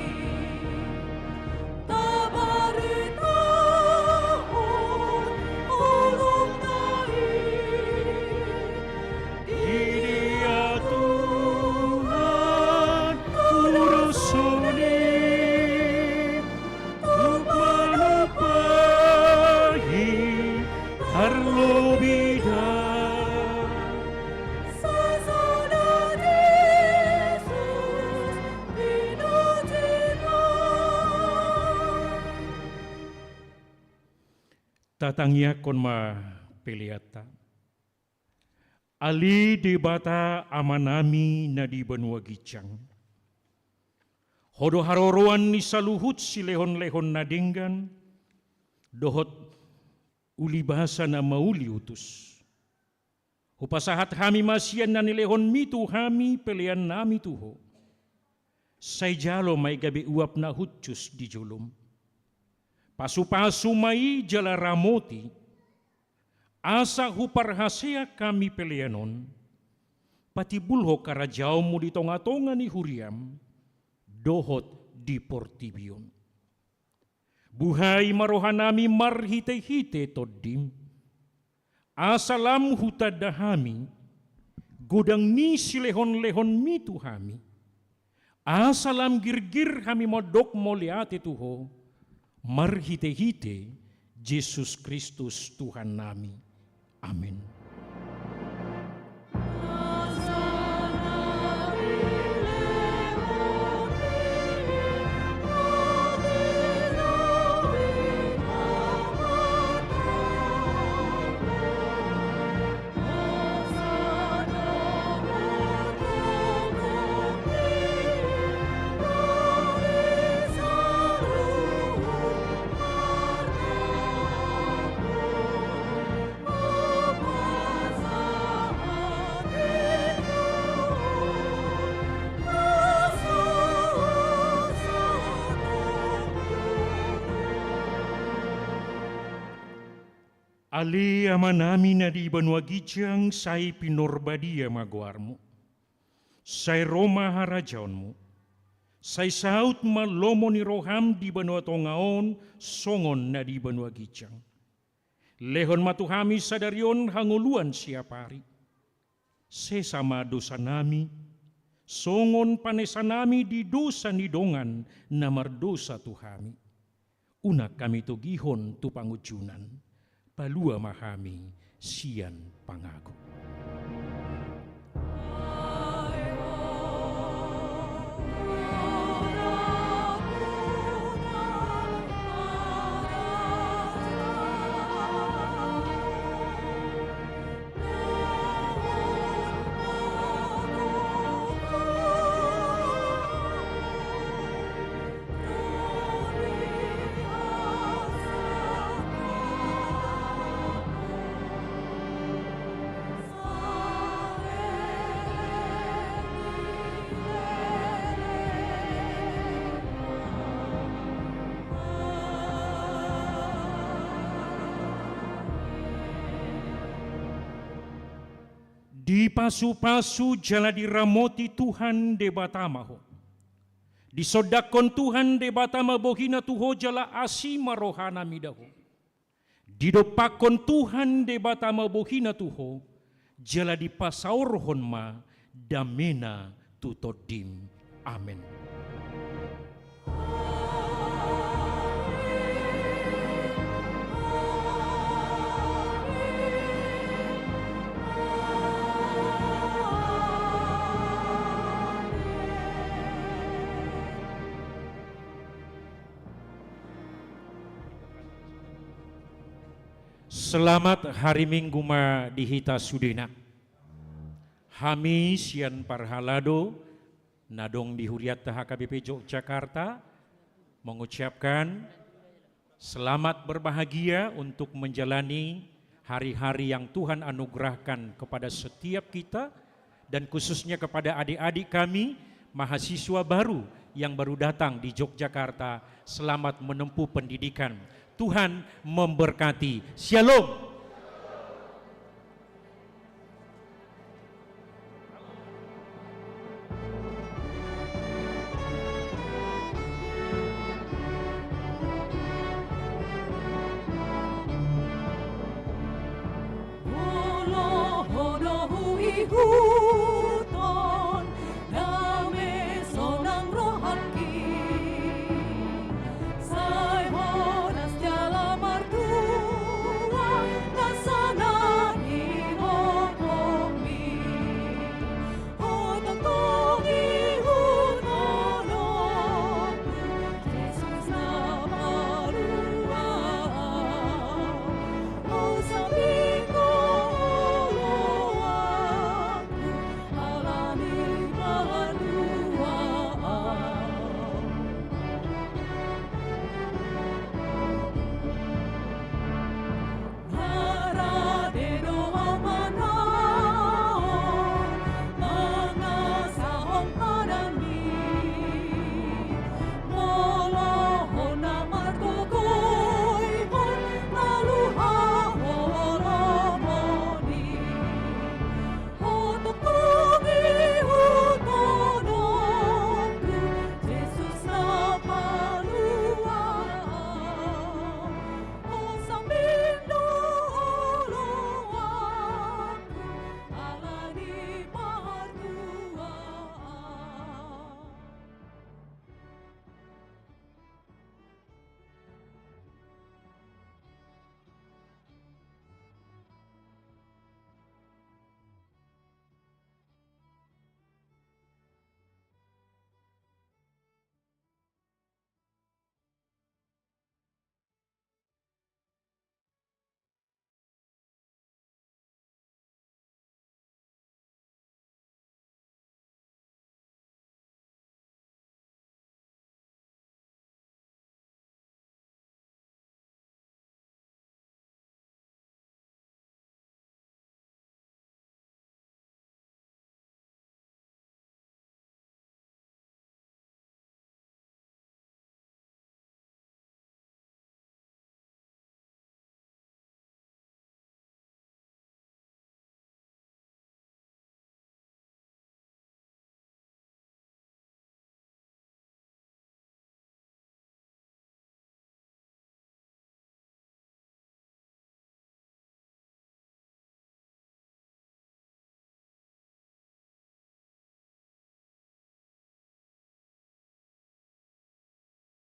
Dia Tuhan urusuni, lupa-lupai harlo bida. Tatangnya kon ma peliata. Ali di bata amanami na di benua gicang. Hodo haroroan ni saluhut si lehon-lehon nadinggan. Dohot uli bahasa na mauli utus. Hupasahat hami masian na nilehon mitu hami pelian nami tuho. Say jalo may gabi uap na hutcus di julum. Pasu-pasu mai jala ramoti, asa huparhasea kami pelianon, pati bulho karajaumu di tonga-tonga ni huriam, dohot di portibion. Buhay marohanami marhite-hite toddim, asalam hutadahami, godang ni silehon-lehon mitu hami, asalam girgir hami modok moliate tuho, marhite-hite Yesus Kristus Tuhan nami. Amin. Ali amanami na di banwa gijang say pinorbadia maguarmo. Say Roma harajaonmu. Say saut malomo ni roham di banwa tongaon songon na di banwa gijang. Lehon matuhami sadarion hanguluan siapari. Sesama dosa nami, songon panesanami di dosa nidongan na mardosa tuhami. Unak kami tugihon tu pangujunan. Palua mahami sian pangaku. Di pasu-pasu jala diramoti Tuhan de batamaho. Disodakon Tuhan de batama bohina tuho jala asima rohana midaho. Didopakon Tuhan de batama bohina tuho jala dipasaurhon ma damena tutodim. Amin. Selamat hari Minggu ma dihita sudena. Hami sian parhalado nadong di Huriata HKBP Yogyakarta mengucapkan selamat berbahagia untuk menjalani hari-hari yang Tuhan anugerahkan kepada setiap kita dan khususnya kepada adik-adik kami mahasiswa baru yang baru datang di Yogyakarta. Selamat menempuh pendidikan. Tuhan memberkati. Shalom. Holo, holo, hui, hui.